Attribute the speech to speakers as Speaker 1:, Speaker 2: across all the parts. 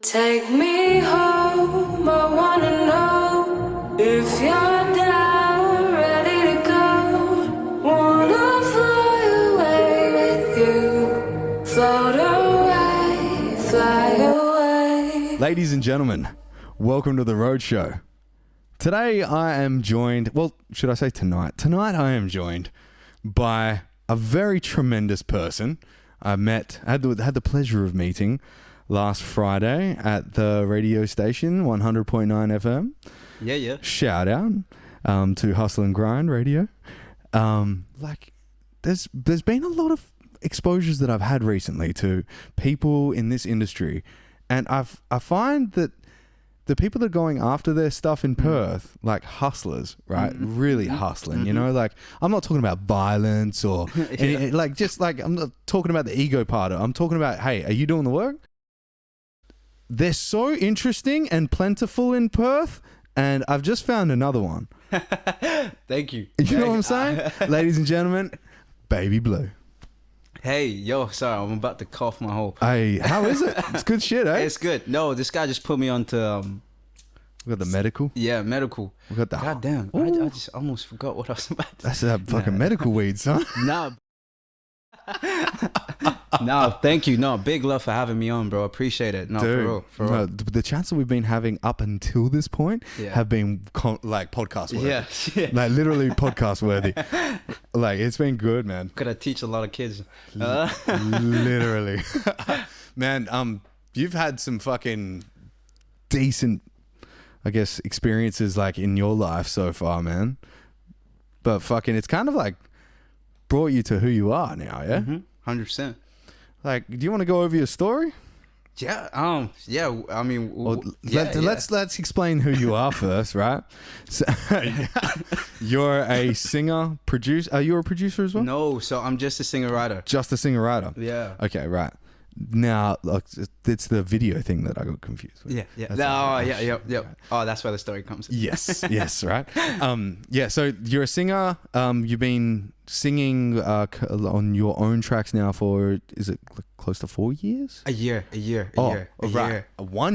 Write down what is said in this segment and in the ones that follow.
Speaker 1: Take me home, I wanna know if you're down, ready to go. Wanna fly away with you, float away, fly away.
Speaker 2: Ladies and gentlemen, welcome to the Roadshow. Today I am joined, well, should I say tonight? Tonight I am joined by a very tremendous person I had the pleasure of meeting last Friday at the radio station, 100.9 FM.
Speaker 3: Yeah.
Speaker 2: Shout out to Hustle and Grind Radio. There's been a lot of exposures that I've had recently to people in this industry, and I find that the people that are going after their stuff in Perth, like hustlers, right? Really hustling, you know? Like, I'm not talking about violence or I'm not talking about the ego part of it. I'm talking about, hey, are you doing the work? They're so interesting and plentiful in Perth, and I've just found another one.
Speaker 3: Thank you.
Speaker 2: You know what I'm saying? Ladies and gentlemen, BABYBLEU.
Speaker 3: Hey, yo, sorry, I'm about to cough my whole...
Speaker 2: Hey, how is it? It's good shit, eh?
Speaker 3: It's good. No, this guy just put me onto...
Speaker 2: We got the medical.
Speaker 3: Yeah, medical.
Speaker 2: We got the...
Speaker 3: God damn, I just almost forgot what I was about to
Speaker 2: That's that fucking medical weed, son.
Speaker 3: No, thank you. No, big love for having me on, bro. Appreciate it. No,
Speaker 2: Dude,
Speaker 3: for real.
Speaker 2: No, the chats that we've been having up until this point have been podcast worthy.
Speaker 3: Yeah.
Speaker 2: Like literally podcast worthy. Like, it's been good, man.
Speaker 3: Could I teach a lot of kids?
Speaker 2: Literally. Man, you've had some fucking decent, I guess, experiences like in your life so far, man. But fucking, it's kind of like brought you to who you are now, yeah?
Speaker 3: 100%.
Speaker 2: Like, do you want to go over your story?
Speaker 3: Yeah, I mean...
Speaker 2: Let's explain who you are first, right? So, you're a singer, producer. Are you a producer as well?
Speaker 3: No, so I'm just a singer-writer.
Speaker 2: Just a singer-writer?
Speaker 3: Yeah.
Speaker 2: Okay, right. Now, look, it's the video thing that I got confused with.
Speaker 3: Yeah.
Speaker 2: Right.
Speaker 3: Oh, that's where the story comes.
Speaker 2: Yes, right. So you're a singer. You've been singing on your own tracks now for, is it close to 4 years?
Speaker 3: A year.
Speaker 2: A year. 1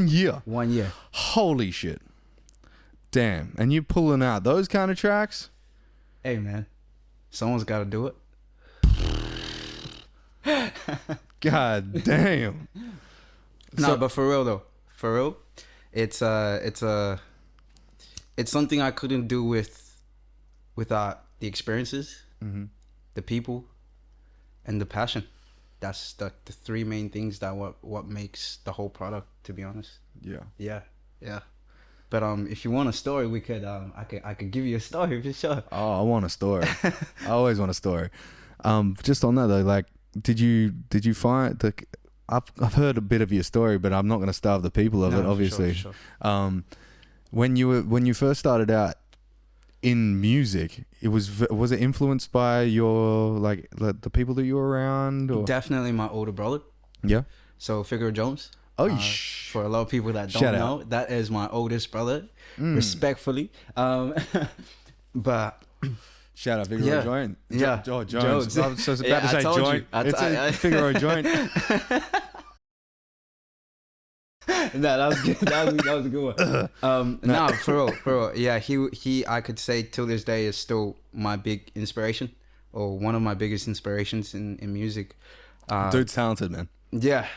Speaker 2: year.
Speaker 3: 1 year.
Speaker 2: Holy shit. Damn. And you pulling out those kind of tracks?
Speaker 3: Hey, man. Someone's got to do it.
Speaker 2: God damn.
Speaker 3: No, but for real though, it's something I couldn't do without the experiences, the people, and the passion. That's the three main things that what makes the whole product, to be honest. Yeah. But if you want a story, we could I could give you a story for sure.
Speaker 2: Oh, I want a story. I always want a story. Just on that though, like, did you find the? I've heard a bit of your story, but I'm not going to starve the people of it, obviously.
Speaker 3: For sure.
Speaker 2: When you first started out in music, was it influenced by your like the people that you were around? Or?
Speaker 3: Definitely my older brother.
Speaker 2: Yeah.
Speaker 3: So Figure Jones.
Speaker 2: Oh,
Speaker 3: for a lot of people that don't know, that is my oldest brother, respectfully. But.
Speaker 2: Shout out Figaro Joint. Jones. I was about to say joint. It's a Figaro Joint.
Speaker 3: No, that was good. That was a good one. No, for real. Yeah, he I could say till this day is still my big inspiration, or one of my biggest inspirations in music.
Speaker 2: Dude's talented, man.
Speaker 3: Yeah,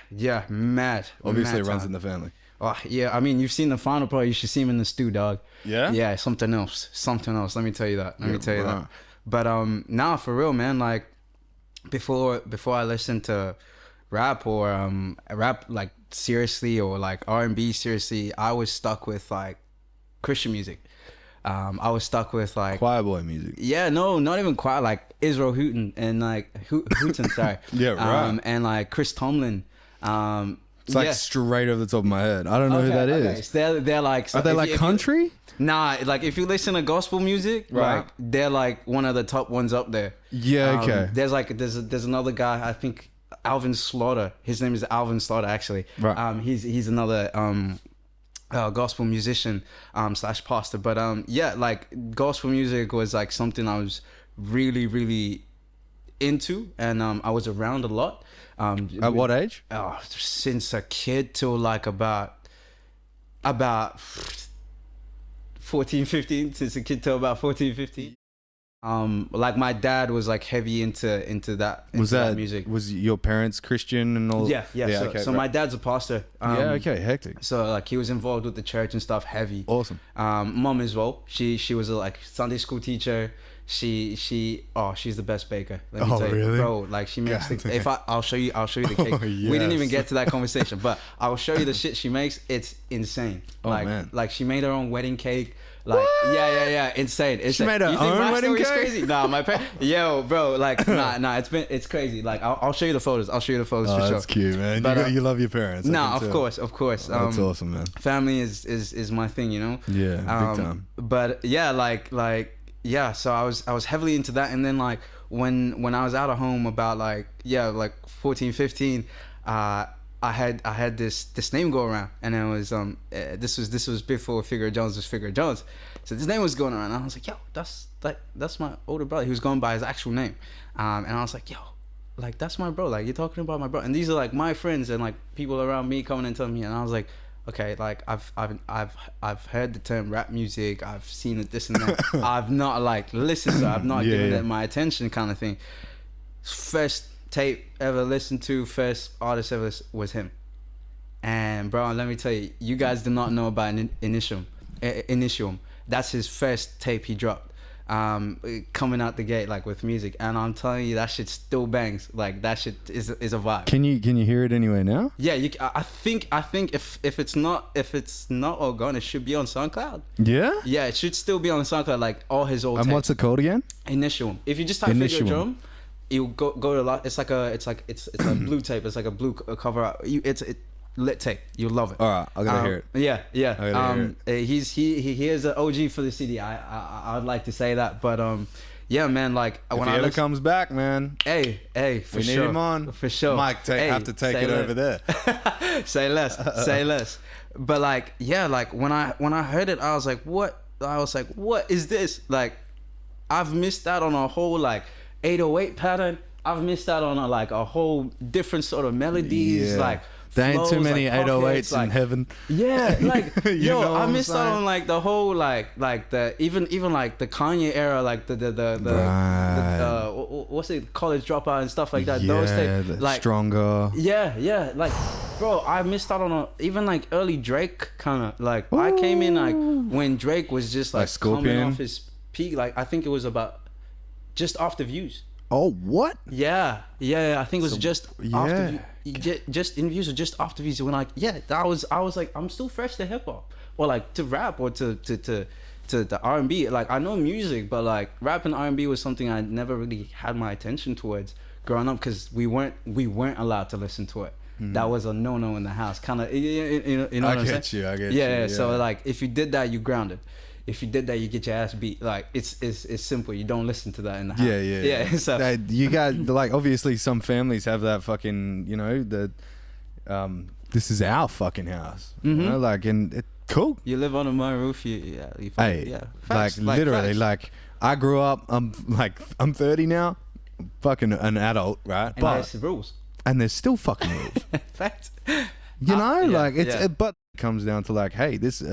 Speaker 3: mad.
Speaker 2: Obviously,
Speaker 3: mad
Speaker 2: it runs
Speaker 3: talent.
Speaker 2: in the family.
Speaker 3: Oh, yeah, I mean, you've seen the final part. You should see him in the stew, dog.
Speaker 2: Yeah?
Speaker 3: Yeah, something else. Let me tell you that. That. But nah, for real, man. Like, before I listened to rap or rap like seriously, or like R&B seriously, I was stuck with like Christian music. I was stuck with like
Speaker 2: choir boy music.
Speaker 3: Yeah, no, not even choir. Like Israel Houghton and like Houghton, sorry.
Speaker 2: Yeah, right.
Speaker 3: And like Chris Tomlin.
Speaker 2: It's like straight over the top of my head. I don't know who that is.
Speaker 3: So they're like...
Speaker 2: Are they like country?
Speaker 3: Nah, like if you listen to gospel music,
Speaker 2: right,
Speaker 3: like they're like one of the top ones up there.
Speaker 2: Yeah, okay.
Speaker 3: There's another guy, I think Alvin Slaughter. His name is Alvin Slaughter, actually.
Speaker 2: Right.
Speaker 3: He's another gospel musician / pastor. But yeah, like gospel music was like something I was really, really into, and I was around a lot.
Speaker 2: At what age?
Speaker 3: Since a kid till like about About 14, 15, since a kid till about 14, 15. Like my dad was like heavy into that music.
Speaker 2: Was your parents Christian and all?
Speaker 3: Yeah. So,
Speaker 2: okay,
Speaker 3: so
Speaker 2: right.
Speaker 3: my dad's a pastor.
Speaker 2: Yeah, okay, hectic.
Speaker 3: So like he was involved with the church and stuff, heavy.
Speaker 2: Awesome.
Speaker 3: Mom as well. She was a like Sunday school teacher. She's the best baker. Let me tell you,
Speaker 2: really?
Speaker 3: bro. Like she makes. I'll show you the cake.
Speaker 2: Oh,
Speaker 3: We didn't even
Speaker 2: yes.
Speaker 3: get to that conversation, but I'll show you the shit she makes. It's insane.
Speaker 2: Oh,
Speaker 3: like,
Speaker 2: man.
Speaker 3: like she made her own wedding cake. Like, yeah, insane.
Speaker 2: She made her
Speaker 3: You think
Speaker 2: own
Speaker 3: my
Speaker 2: wedding
Speaker 3: story's
Speaker 2: cake?
Speaker 3: crazy? Nah, my parents. Yo, bro. Like, nah. It's crazy. Like, I'll show you the photos. For sure.
Speaker 2: That's cute, man.
Speaker 3: But,
Speaker 2: You love your parents. I
Speaker 3: Nah,
Speaker 2: can
Speaker 3: of
Speaker 2: tell.
Speaker 3: course.
Speaker 2: That's awesome, man.
Speaker 3: Family is my thing, you know.
Speaker 2: Yeah, big time.
Speaker 3: But yeah, yeah. So I was heavily into that, and then like when I was out of home about like 14, 15, I had this name go around, and it was this was before Figure Jones was Figure Jones. So this name was going around, and I was like, yo, that's my older brother. He was going by his actual name, and I was like, yo, like that's my bro. Like you're talking about my bro, and these are like my friends and like people around me coming and telling me, and I was like, okay, like I've heard the term rap music, I've seen it, this and that. I've not like listened to it, I've not given it my attention, kind of thing. First tape ever listened to, first artist ever was him. And bro, let me tell you, you guys do not know about Initium. That's his first tape he dropped, coming out the gate like with music, and I'm telling you that shit still bangs. Like that shit is a vibe.
Speaker 2: Can you hear it anywhere now?
Speaker 3: Yeah, I think if it's not all gone, it should be on SoundCloud.
Speaker 2: Yeah.
Speaker 3: Yeah, it should still be on SoundCloud, like all his old.
Speaker 2: And
Speaker 3: tapes.
Speaker 2: what's it called again?
Speaker 3: Initium. If you just type Figure Drum, you go to a lot. It's a blue tape. It's like a blue cover art. It's lit tape. You'll love it.
Speaker 2: All right, I gotta hear it.
Speaker 3: Yeah. He is an OG for the CD. I'd like to say that, but yeah, man. Like
Speaker 2: If he ever comes back, man.
Speaker 3: Hey, for
Speaker 2: we
Speaker 3: sure.
Speaker 2: need him on
Speaker 3: For sure.
Speaker 2: Mike, have to take it over there.
Speaker 3: Say less. But like, yeah, like when I heard it, I was like, what? What is this? Like, I've missed out on a whole like 808 pattern. I've missed out on a whole different sort of melodies.
Speaker 2: Yeah.
Speaker 3: Like,
Speaker 2: there ain't too
Speaker 3: flows,
Speaker 2: many
Speaker 3: like
Speaker 2: 808s
Speaker 3: like,
Speaker 2: in heaven.
Speaker 3: Yeah, like yo,
Speaker 2: know
Speaker 3: I
Speaker 2: what
Speaker 3: missed
Speaker 2: I'm
Speaker 3: out
Speaker 2: saying?
Speaker 3: on like the whole like the even like the Kanye era, like the
Speaker 2: Right.
Speaker 3: what's it, college dropout and stuff like that.
Speaker 2: Yeah,
Speaker 3: Those things, like
Speaker 2: Stronger.
Speaker 3: yeah, like bro, I missed out on even like early Drake kind of like. Ooh. I came in like when Drake was just like coming
Speaker 2: Scorpion.
Speaker 3: off his peak. Like I think it was about just after Views.
Speaker 2: Oh, what?
Speaker 3: Yeah. I think it was just after
Speaker 2: yeah.
Speaker 3: just in Views or just after Views. When like I was like, I'm still fresh to hip hop or like to rap or to the R&B. Like I know music, but like rap and R&B was something I never really had my attention towards growing up because we weren't allowed to listen to it. That was a no in the house. Kind of, you know what I'm saying?
Speaker 2: I get
Speaker 3: you.
Speaker 2: Yeah.
Speaker 3: So like, if you did that, you grounded. If you did that, you get your ass beat. Like it's simple. You don't listen to that in the house.
Speaker 2: Yeah.
Speaker 3: So
Speaker 2: you guys like obviously some families have that fucking this is our fucking house. You know, like and it cool.
Speaker 3: You live under my roof. You
Speaker 2: Facts, literally,
Speaker 3: facts.
Speaker 2: like I grew up. I'm 30 now, fucking an adult, right?
Speaker 3: And there's the rules.
Speaker 2: And there's still fucking rules.
Speaker 3: Fact.
Speaker 2: You know, like it's
Speaker 3: yeah.
Speaker 2: but it comes down to like, hey, this.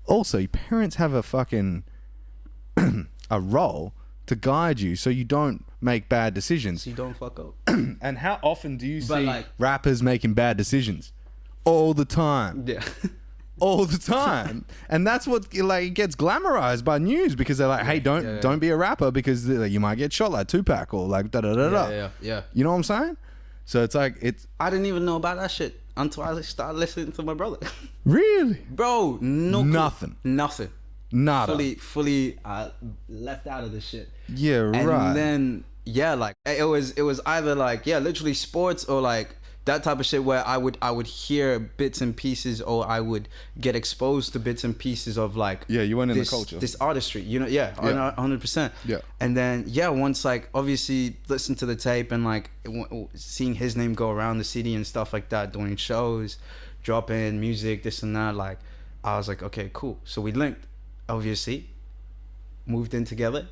Speaker 2: Also, your parents have a fucking a role to guide you, so you don't make bad decisions.
Speaker 3: So you don't fuck up.
Speaker 2: And how often do you see
Speaker 3: like,
Speaker 2: rappers making bad decisions? All the time.
Speaker 3: Yeah.
Speaker 2: All the time. And that's what like gets glamorized by news because they're like, hey, don't be a rapper because you might get shot like Tupac or like da da da da.
Speaker 3: Yeah.
Speaker 2: You know what I'm saying? So it's like
Speaker 3: I didn't even know about that shit until I started listening to my brother.
Speaker 2: Really?
Speaker 3: Bro, nothing.
Speaker 2: Nada.
Speaker 3: Fully left out of this shit.
Speaker 2: Yeah,
Speaker 3: and
Speaker 2: right.
Speaker 3: And then like it was either like literally sports or like that type of shit where I would hear bits and pieces or I would get exposed to bits and pieces of like
Speaker 2: you went in the culture,
Speaker 3: this artistry, 100%.
Speaker 2: Yeah.
Speaker 3: And then once like obviously listen to the tape and like seeing his name go around the city and stuff like that, doing shows, dropping music, this and that, like I was like, okay, cool. So we linked, obviously, moved in together,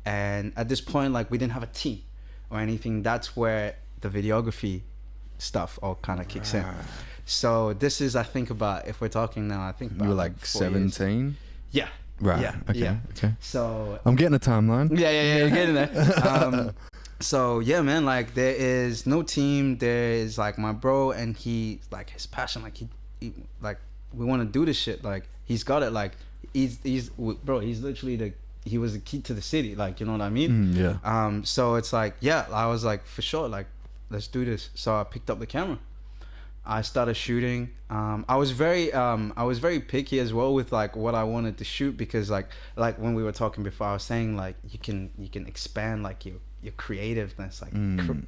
Speaker 3: and at this point like we didn't have a team or anything. That's where the videography stuff all kind of kicks in. So this is, I think about, if we're talking now, I think about
Speaker 2: You were like
Speaker 3: 4 years.
Speaker 2: 17.
Speaker 3: Yeah.
Speaker 2: Right.
Speaker 3: Yeah.
Speaker 2: Okay.
Speaker 3: Yeah.
Speaker 2: Okay.
Speaker 3: So
Speaker 2: I'm getting a timeline.
Speaker 3: yeah, you're getting there. So yeah, man, like there is no team. There is like my bro, and he like his passion, like he like we want to do this shit. Like he's got it. Like he's bro. He's literally he was the key to the city. Like, you know what I mean?
Speaker 2: Yeah.
Speaker 3: So it's like, yeah, I was like, for sure, like let's do this. So I picked up the camera. I started shooting. I was very picky as well with like what I wanted to shoot, because like when we were talking before, I was saying like you can expand like your creativeness like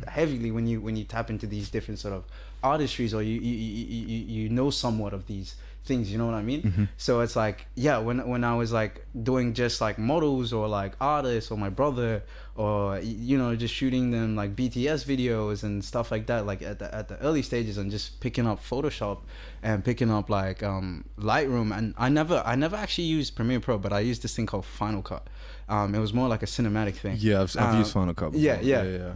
Speaker 3: heavily when you tap into these different sort of artistries, or you know somewhat of these things, you know what I mean? So it's like, yeah, when I was like doing just like models or like artists or my brother, or you know, just shooting them like BTS videos and stuff like that, like at the early stages, and just picking up Photoshop and picking up like Lightroom. And I never actually used Premiere Pro, but I used this thing called Final Cut. It was more like a cinematic thing.
Speaker 2: Yeah, I've used Final Cut before.
Speaker 3: Yeah.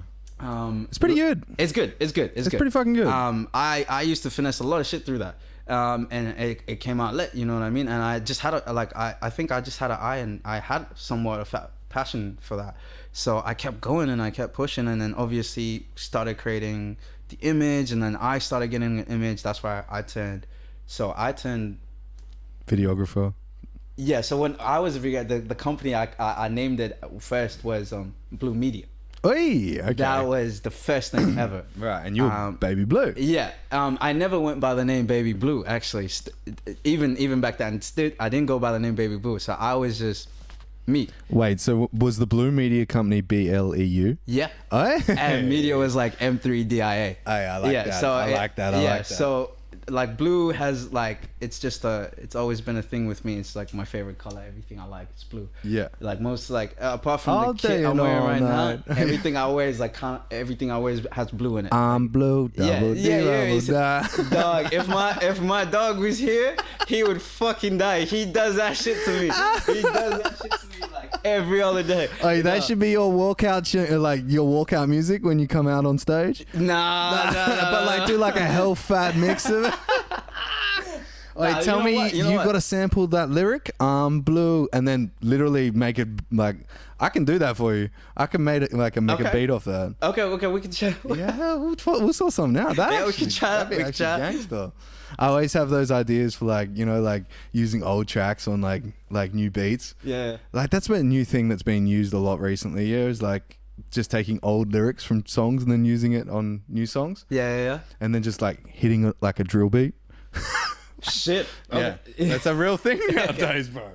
Speaker 2: It's pretty good.
Speaker 3: It's good. It's
Speaker 2: pretty fucking good.
Speaker 3: I used to finesse a lot of shit through that. And it came out lit, you know what I mean? And I just had I think I just had an eye, and I had somewhat of a passion for that. So I kept going and I kept pushing, and then obviously started creating the image, and then I started getting an image. That's why I turned
Speaker 2: Videographer.
Speaker 3: Yeah, so when I was the company I named it first was BLEU Media.
Speaker 2: Oi, okay.
Speaker 3: That was the first name ever.
Speaker 2: Right, and you were Baby Blue.
Speaker 3: Yeah, I never went by the name Baby Blue, actually. Even back then, I didn't go by the name Baby Blue, so I was just me.
Speaker 2: Wait, so was the BLEU Media Company BLEU?
Speaker 3: Yeah.
Speaker 2: Oh?
Speaker 3: And media was like M3DIA.
Speaker 2: Hey, I like that.
Speaker 3: So
Speaker 2: I like that.
Speaker 3: So like blue has like, it's always been a thing with me. It's like my favorite color. Everything I like is blue.
Speaker 2: Yeah.
Speaker 3: Like most, like apart from
Speaker 2: I'll
Speaker 3: the kit
Speaker 2: tell
Speaker 3: I'm
Speaker 2: you
Speaker 3: wearing right
Speaker 2: no,
Speaker 3: now, everything I wear is like everything I wear has blue in it.
Speaker 2: I'm blue, double
Speaker 3: Yeah. Dog, if my dog was here, he would fucking die. He does that shit to me. He does that shit to me like every other day.
Speaker 2: Oh, that should be your walkout, like your walkout music when you come out on stage.
Speaker 3: Nah.
Speaker 2: But like do like a hell fat mix of it. Wait, tell me, you got to sample that lyric, blue, and then literally make it like, I can do that for you. I can make it like make a beat off that.
Speaker 3: Okay, we can chat.
Speaker 2: Yeah, we'll sort something out.
Speaker 3: We can chat.
Speaker 2: That'd be gangster. I always have those ideas for like, you know, like using old tracks on like new beats.
Speaker 3: Yeah.
Speaker 2: Like that's a new thing that's been used a lot recently. Yeah, is like just taking old lyrics from songs and then using it on new songs.
Speaker 3: Yeah.
Speaker 2: And then just like hitting it like a drill beat.
Speaker 3: Shit.
Speaker 2: Yeah, that's a real thing nowadays, bro.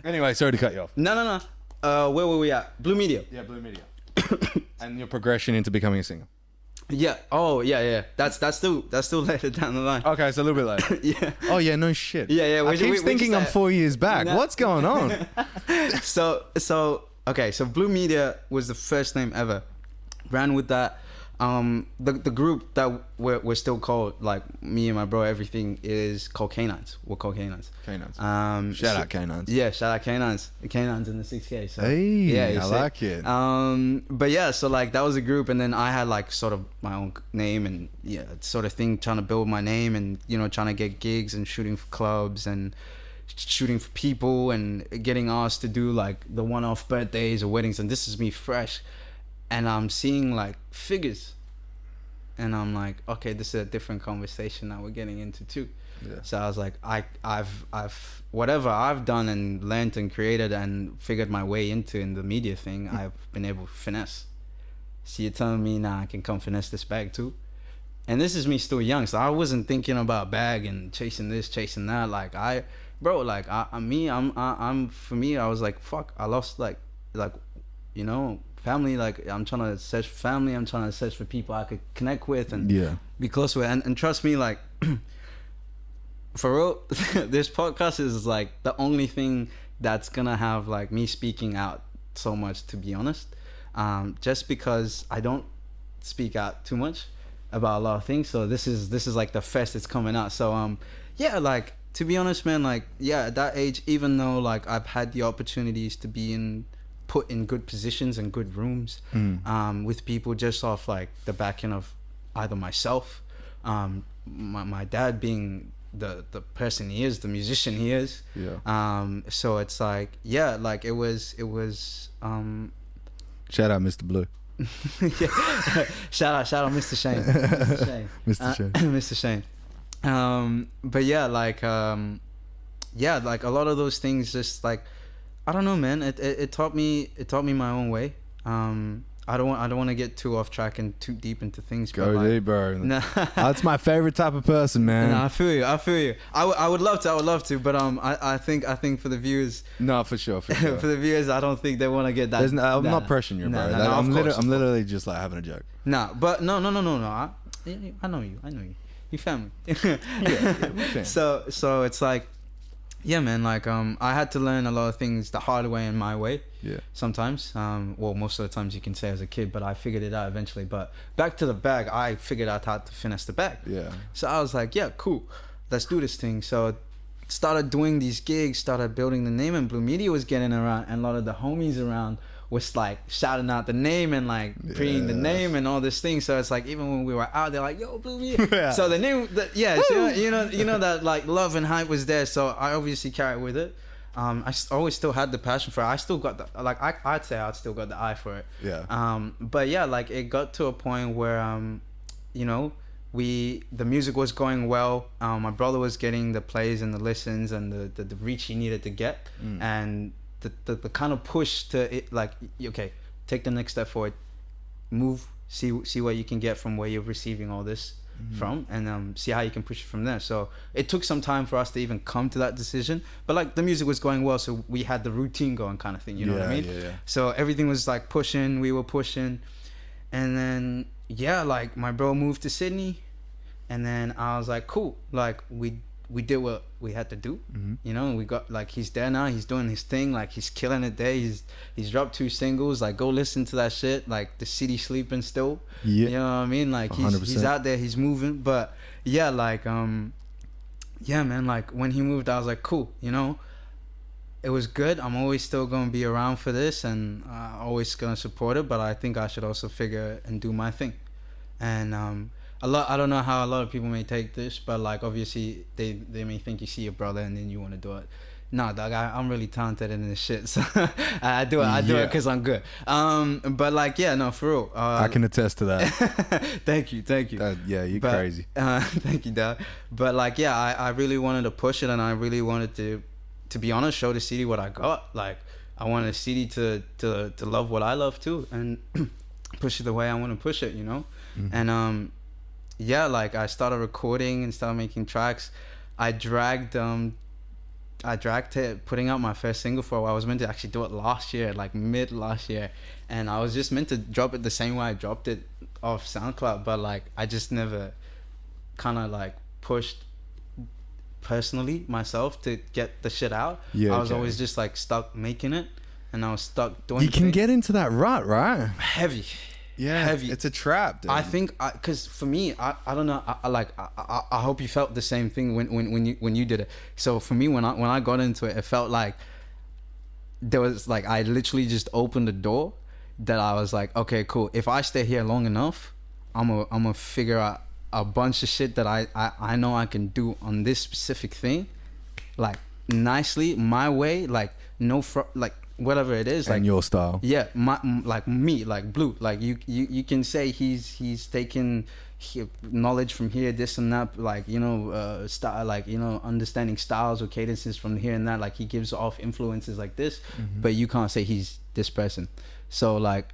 Speaker 2: Anyway, sorry to cut you off.
Speaker 3: No. Where were we at? BLEU Media.
Speaker 2: Yeah, BLEU Media. And your progression into becoming a singer.
Speaker 3: Yeah. Oh, yeah. That's still later down the line.
Speaker 2: Okay, it's a little bit later.
Speaker 3: Yeah.
Speaker 2: Oh yeah, no shit.
Speaker 3: Yeah.
Speaker 2: I keep thinking I'm 4 years back.
Speaker 3: No.
Speaker 2: What's going on?
Speaker 3: So BLEU Media was the first name ever. Ran with that. The group that we're still called, like me and my bro, everything is called Canines. We're called Canines.
Speaker 2: Shout out Canines.
Speaker 3: Yeah, shout out Canines. The Canines in the 6K. So,
Speaker 2: hey,
Speaker 3: yeah,
Speaker 2: I like it.
Speaker 3: But yeah, so like that was a group, and then I had like sort of my own name, and yeah, sort of thing, trying to build my name, and you know, trying to get gigs and shooting for clubs and shooting for people and getting asked to do like the one-off birthdays or weddings, and this is me fresh. And I'm seeing like figures, and I'm like, okay, this is a different conversation that we're getting into too. Yeah. So I was like, I've whatever I've done and learned and created and figured my way into in the media thing, I've been able to finesse. So you're telling me now I can come finesse this bag too? And this is me still young, so I wasn't thinking about bag and chasing this, chasing that. Like for me, I was like, fuck, I lost like you know, family. Like I'm trying to search for family. I'm trying to search for people I could connect with and be close with. And trust me, like for real, this podcast is like the only thing that's gonna have like me speaking out so much, to be honest. Just because I don't speak out too much about a lot of things. So this is like the first it's coming out. So yeah, like to be honest, man, like yeah, at that age, even though like I've had the opportunities to be put in good positions and good rooms with people just off like the backing of either myself, my dad being the person he is, the musician he is.
Speaker 2: Yeah.
Speaker 3: So it's like, yeah, like it was
Speaker 2: Shout out Mr. Blue.
Speaker 3: yeah. shout out Mr. Shane. Mr. Shane.
Speaker 2: Mr. Shane.
Speaker 3: Mr. Shane. But yeah, like like a lot of those things, just like, I don't know, man. It taught me my own way. I don't want to get too off track and too deep into things.
Speaker 2: Go
Speaker 3: but
Speaker 2: deep, bro.
Speaker 3: Nah.
Speaker 2: That's my favorite type of person, man.
Speaker 3: No, I feel you. I would love to, but I think for the viewers,
Speaker 2: No, for sure.
Speaker 3: for the viewers, I don't think they want to get that.
Speaker 2: I'm not pressuring you, bro. I'm literally just like having a joke.
Speaker 3: Nah, but no. I know you. You family.
Speaker 2: Yeah.
Speaker 3: So it's like, yeah, man. Like I had to learn a lot of things the hard way and my way.
Speaker 2: Yeah.
Speaker 3: Sometimes, well, most of the times you can say as a kid, but I figured it out eventually. But back to the bag, I figured out how to finesse the bag.
Speaker 2: Yeah.
Speaker 3: So I was like, yeah, cool, let's do this thing. So started doing these gigs, started building the name, and Blue Media was getting around, and a lot of the homies around was like shouting out the name and like preying the name and all this thing. So it's like, even when we were out, they're like, yo, Blue Media.
Speaker 2: Yeah.
Speaker 3: So the name, so, you know that like love and hype was there. So I obviously carried with it. I always still had the passion for it. I still got the, like, I'd say I still got the eye for it.
Speaker 2: Yeah.
Speaker 3: But yeah, like it got to a point where, you know, the music was going well. My brother was getting the plays and the listens and the reach he needed to get. And the kind of push to it, like, okay, take the next step forward, move, see what you can get from where you're receiving all this from, and see how you can push it from there. So it took some time for us to even come to that decision, but like the music was going well, so we had the routine going, kind of thing, you know what I mean?
Speaker 2: Yeah.
Speaker 3: So everything was like pushing, we were pushing, and then yeah, like my bro moved to Sydney, and then I was like, cool, like we did what we had to do, you know. We got, like, he's there now, he's doing his thing, like he's killing it there. He's dropped 2 singles, like go listen to that shit, like The City Sleeping Still.
Speaker 2: Yeah.
Speaker 3: You know what I mean? Like he's out there, he's moving. But yeah, like yeah, man, like when he moved, I was like, cool, you know, it was good. I'm always still gonna be around for this, and always gonna support it, but I think I should also figure and do my thing. And I don't know how a lot of people may take this, but like obviously they may think you see your brother and then you want to do it. No, dog, I'm really talented in this shit, so I do it because I'm good. But like, yeah, no, for real.
Speaker 2: I can attest to that.
Speaker 3: Thank you.
Speaker 2: Yeah, you're crazy.
Speaker 3: Thank you, dog. But like, yeah, I really wanted to push it, and I really wanted to be honest, show the city what I got. Like, I wanted the city to love what I love too, and push it the way I want to push it, you know. And yeah, like I started recording and started making tracks. I dragged it, putting out my first single for a while. I was meant to actually do it last year, like mid last year, and I was just meant to drop it the same way I dropped it off SoundCloud, but like I just never kind of like pushed personally myself to get the shit out. I was always just like stuck making it, and I was stuck doing.
Speaker 2: You can get into that rut, right?
Speaker 3: Heavy.
Speaker 2: Yeah,
Speaker 3: heavy.
Speaker 2: It's a trap, dude.
Speaker 3: I think, because for me, I don't know. I hope you felt the same thing when you did it. So for me, when I got into it, it felt like there was like, I literally just opened the door that I was like, okay, cool. If I stay here long enough, I'm gonna figure out a bunch of shit that I know I can do on this specific thing, like nicely, my way, like like whatever it is, like,
Speaker 2: and your style.
Speaker 3: Yeah, like me, like Blue, like you can say he's taken knowledge from here, this and that, like, you know, style, like, you know, understanding styles or cadences from here and that, like he gives off influences like this, but you can't say he's this person. So like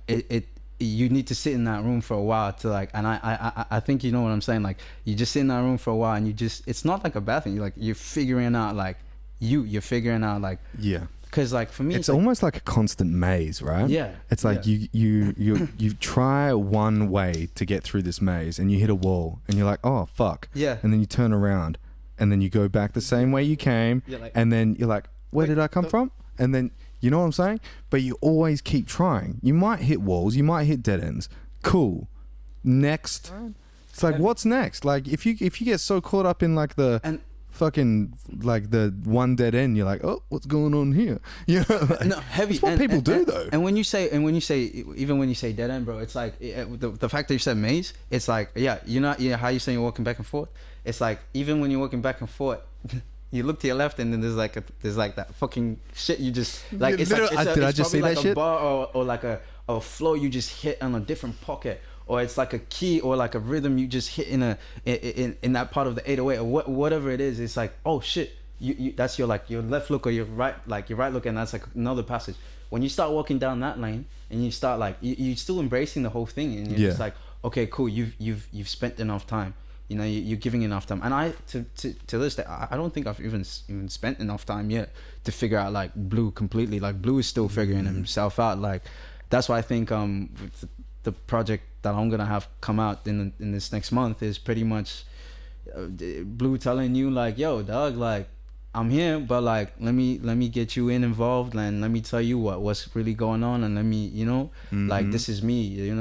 Speaker 3: you need to sit in that room for a while to like, and I think you know what I'm saying, like you just sit in that room for a while and you just, it's not like a bad thing, you're figuring out, like you're figuring out, like,
Speaker 2: yeah.
Speaker 3: Because like for me,
Speaker 2: it's almost like a constant maze, right?
Speaker 3: Yeah.
Speaker 2: It's like you try one way to get through this maze and you hit a wall and you're like, oh fuck.
Speaker 3: Yeah.
Speaker 2: And then you turn around and then you go back the same way you came, and then you're like, where did I come from? And then, you know what I'm saying? But you always keep trying. You might hit walls, you might hit dead ends. Cool. Next. It's like, what's next? Like if you get so caught up in like the fucking like the one dead end. You're like, oh, what's going on here? You know, like,
Speaker 3: No, heavy.
Speaker 2: It's what people do though.
Speaker 3: And when you say, even when you say dead end, bro, it's like the fact that you said maze. It's like, yeah, you're not, yeah, how you saying you're walking back and forth. It's like even when you're walking back and forth, you look to your left and then there's like that fucking shit you just like.
Speaker 2: Yeah,
Speaker 3: it's
Speaker 2: literally,
Speaker 3: like
Speaker 2: did I
Speaker 3: it's
Speaker 2: just
Speaker 3: probably
Speaker 2: see that
Speaker 3: like
Speaker 2: shit?
Speaker 3: a bar or like a flow you just hit on a different pocket. Or it's like a key or like a rhythm you just hit in that part of the 808 or whatever it is. It's like, oh shit, you that's your like your left look or your right look, and that's like another passage. When you start walking down that lane and you start like you're still embracing the whole thing, and you're just like, okay, cool, you've spent enough time. You know, you're giving enough time. And I to this day, I don't think I've even spent enough time yet to figure out like BLEU completely. Like BLEU is still figuring himself out. Like that's why I think with the project that I'm gonna have come out in this next month is pretty much BLEU telling you like, yo, dog, like I'm here, but like let me get you involved and let me tell you what's really going on, and let me, you know, like this is me, you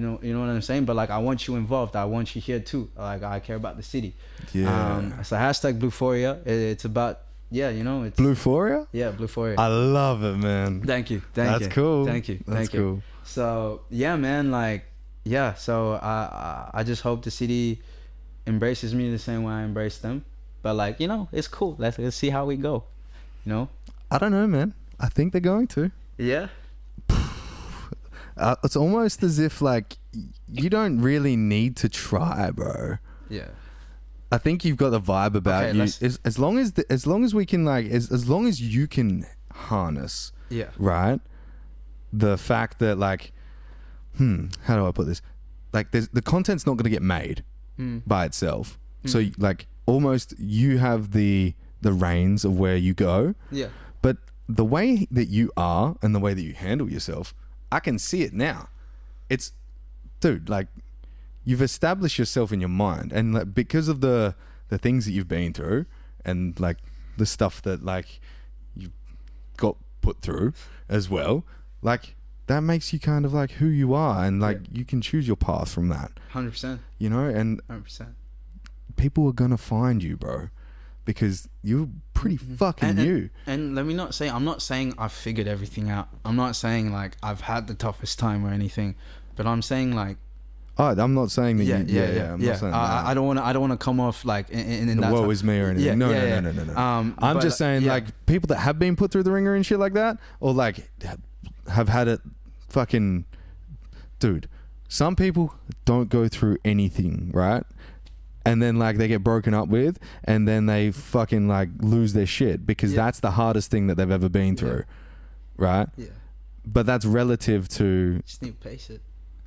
Speaker 3: know what I'm saying. But like I want you involved, I want you here too. Like I care about the city. So hashtag BLEUphoria. It's about, yeah, you know, it's
Speaker 2: BLEUphoria.
Speaker 3: Yeah, BLEUphoria.
Speaker 2: I love it, man.
Speaker 3: Thank you.
Speaker 2: That's cool.
Speaker 3: Thank you.
Speaker 2: That's cool.
Speaker 3: So yeah, man, like yeah. So I just hope the city embraces me the same way I embrace them. But like, you know, it's cool. Let's see how we go. You know.
Speaker 2: I don't know, man. I think they're going to.
Speaker 3: Yeah.
Speaker 2: It's almost as if like you don't really need to try, bro.
Speaker 3: Yeah.
Speaker 2: I think you've got the vibe about you. As long as we can like as long as you can harness.
Speaker 3: Yeah.
Speaker 2: Right. The fact that like, how do I put this? Like, the content's not going to get made by itself. So like, almost you have the reins of where you go.
Speaker 3: Yeah.
Speaker 2: But the way that you are and the way that you handle yourself, I can see it now. It's, dude, like, you've established yourself in your mind, and like, because of the things that you've been through, and like the stuff that like you got put through as well, like that makes you kind of like who you are, and like you can choose your path from that.
Speaker 3: 100%.
Speaker 2: You know, and
Speaker 3: 100%.
Speaker 2: people are gonna find you, bro, because you're pretty fucking new.
Speaker 3: And let me not say, I'm not saying I've figured everything out. I'm not saying like I've had the toughest time or anything, but I'm saying like,
Speaker 2: oh, I'm not saying that. I'm
Speaker 3: yeah.
Speaker 2: not saying that.
Speaker 3: I don't want to come off like in that.
Speaker 2: Woe is me or anything. No. I'm just saying like people that have been put through the ringer and shit like that, or like have had it fucking, dude. Some people don't go through anything, right? And then like they get broken up with, and then they fucking like lose their shit because that's the hardest thing that they've ever been through, right? Yeah. But that's relative to.
Speaker 3: Just need to pace it.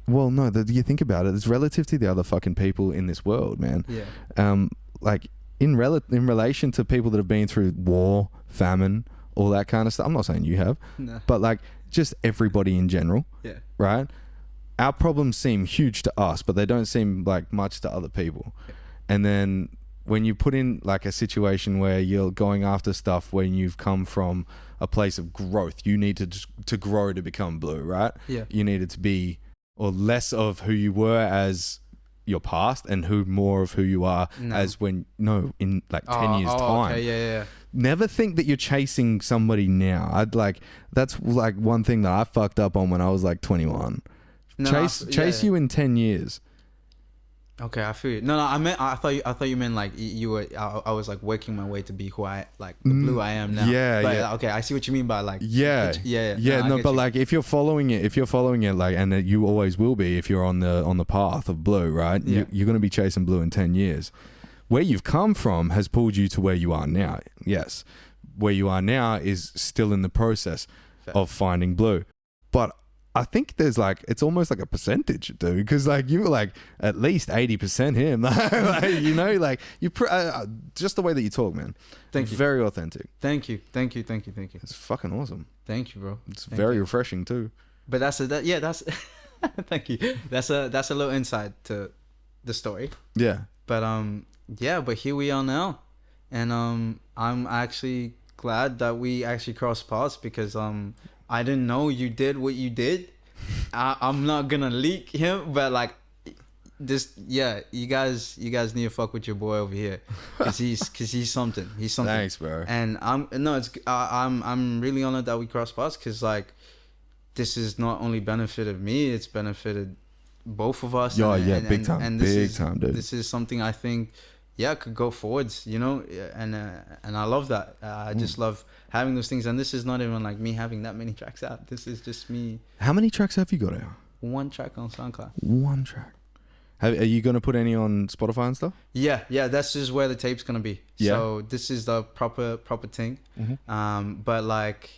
Speaker 2: Well, no, you think about it, it's relative to the other fucking people in this world, man.
Speaker 3: Yeah.
Speaker 2: Like in relation to people that have been through war, famine, all that kind of stuff. I'm not saying you have, but like just everybody in general. Yeah. Right? Our problems seem huge to us, but they don't seem like much to other people. Yeah. And then when you put in like a situation where you're going after stuff when you've come from a place of growth, you need to grow to become BLEU, right? Yeah. You needed to be, or less of who you were as your past, and more of who you are as in like 10 years time. Okay, yeah. Never think that you're chasing somebody now. That's like one thing that I fucked up on when I was like 21. Chase you in 10 years.
Speaker 3: Okay, I feel you. No, I thought you meant like you were. I was like working my way to be who I like, the BLEU I am now. Yeah. Okay, I see what you mean by like. Yeah. No, but like if you're following it,
Speaker 2: like, and you always will be if you're on the path of BLEU, right? Yeah. You're gonna be chasing BLEU in 10 years. Where you've come from has pulled you to where you are now. Yes, where you are now is still in the process of finding BLEU, but I think there's like, it's almost like a percentage, dude, because like you were like at least 80% him, like, you know, like you just the way that you talk, man. Thank you. Very authentic.
Speaker 3: Thank you.
Speaker 2: It's fucking awesome.
Speaker 3: Thank you, bro.
Speaker 2: It's very refreshing too.
Speaker 3: But that's thank you. That's a little insight to the story. Yeah. But here we are now, and I'm actually glad that we actually crossed paths, because I didn't know you did what you did. I'm not gonna leak him, but like you guys need to fuck with your boy over here, cause he's something. He's something.
Speaker 2: Thanks, bro.
Speaker 3: And I'm really honored that we crossed paths, cause like this is not only benefited me, it's benefited both of us.
Speaker 2: Big time, dude.
Speaker 3: This is something I think, could go forwards, you know, and I love that. I just love having those things, and this is not even like me having that many tracks out. This is just me.
Speaker 2: How many tracks have you got out?
Speaker 3: 1 track on SoundCloud.
Speaker 2: 1 track. Are you gonna put any on Spotify and stuff? Yeah.
Speaker 3: That's just where the tape's gonna be.
Speaker 2: Yeah.
Speaker 3: So this is the proper thing.
Speaker 2: Mm-hmm.
Speaker 3: But like,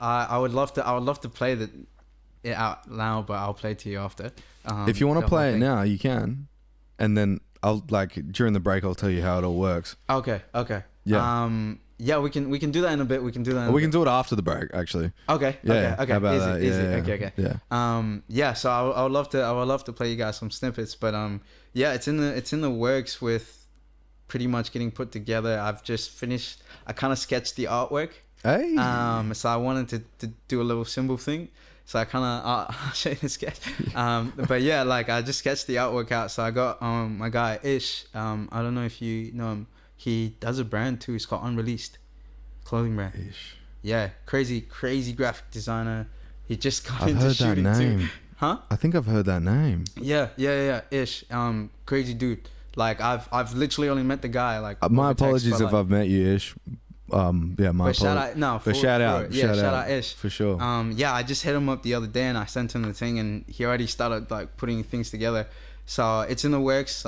Speaker 3: I would love to play it out now, but I'll play it to you after.
Speaker 2: If you want to play it now, you can, and then I'll during the break I'll tell you how it all works.
Speaker 3: Okay. Yeah. We can do that in a bit. We can do
Speaker 2: it after the break, actually.
Speaker 3: Okay.
Speaker 2: Yeah.
Speaker 3: Okay.
Speaker 2: How about that?
Speaker 3: Easy.
Speaker 2: Yeah.
Speaker 3: Okay.
Speaker 2: Yeah.
Speaker 3: Yeah. So I would love to play you guys some snippets, but it's in the works with pretty much getting put together. I've just finished. I kind of sketched the artwork.
Speaker 2: Hey.
Speaker 3: So I wanted to do a little symbol thing. So I kind of I'll show you the sketch. But yeah, like I just sketched the artwork out. So I got my guy Ish. I don't know if you know him. He does a brand too. It's called Unreleased clothing brand.
Speaker 2: Ish.
Speaker 3: Yeah, crazy graphic designer. He just got
Speaker 2: I've
Speaker 3: into
Speaker 2: heard
Speaker 3: shooting
Speaker 2: that name.
Speaker 3: too. Huh?
Speaker 2: I think I've heard that name.
Speaker 3: Yeah. Ish. Crazy dude. Like I've literally only met the guy. Like
Speaker 2: my
Speaker 3: over text,
Speaker 2: apologies
Speaker 3: but,
Speaker 2: if I've met you, Ish. Yeah, my
Speaker 3: but shout
Speaker 2: apologies.
Speaker 3: out,
Speaker 2: But shout out.
Speaker 3: shout out Ish
Speaker 2: for sure.
Speaker 3: Yeah, I just hit him up the other day and I sent him the thing and he already started like putting things together. So it's in the works.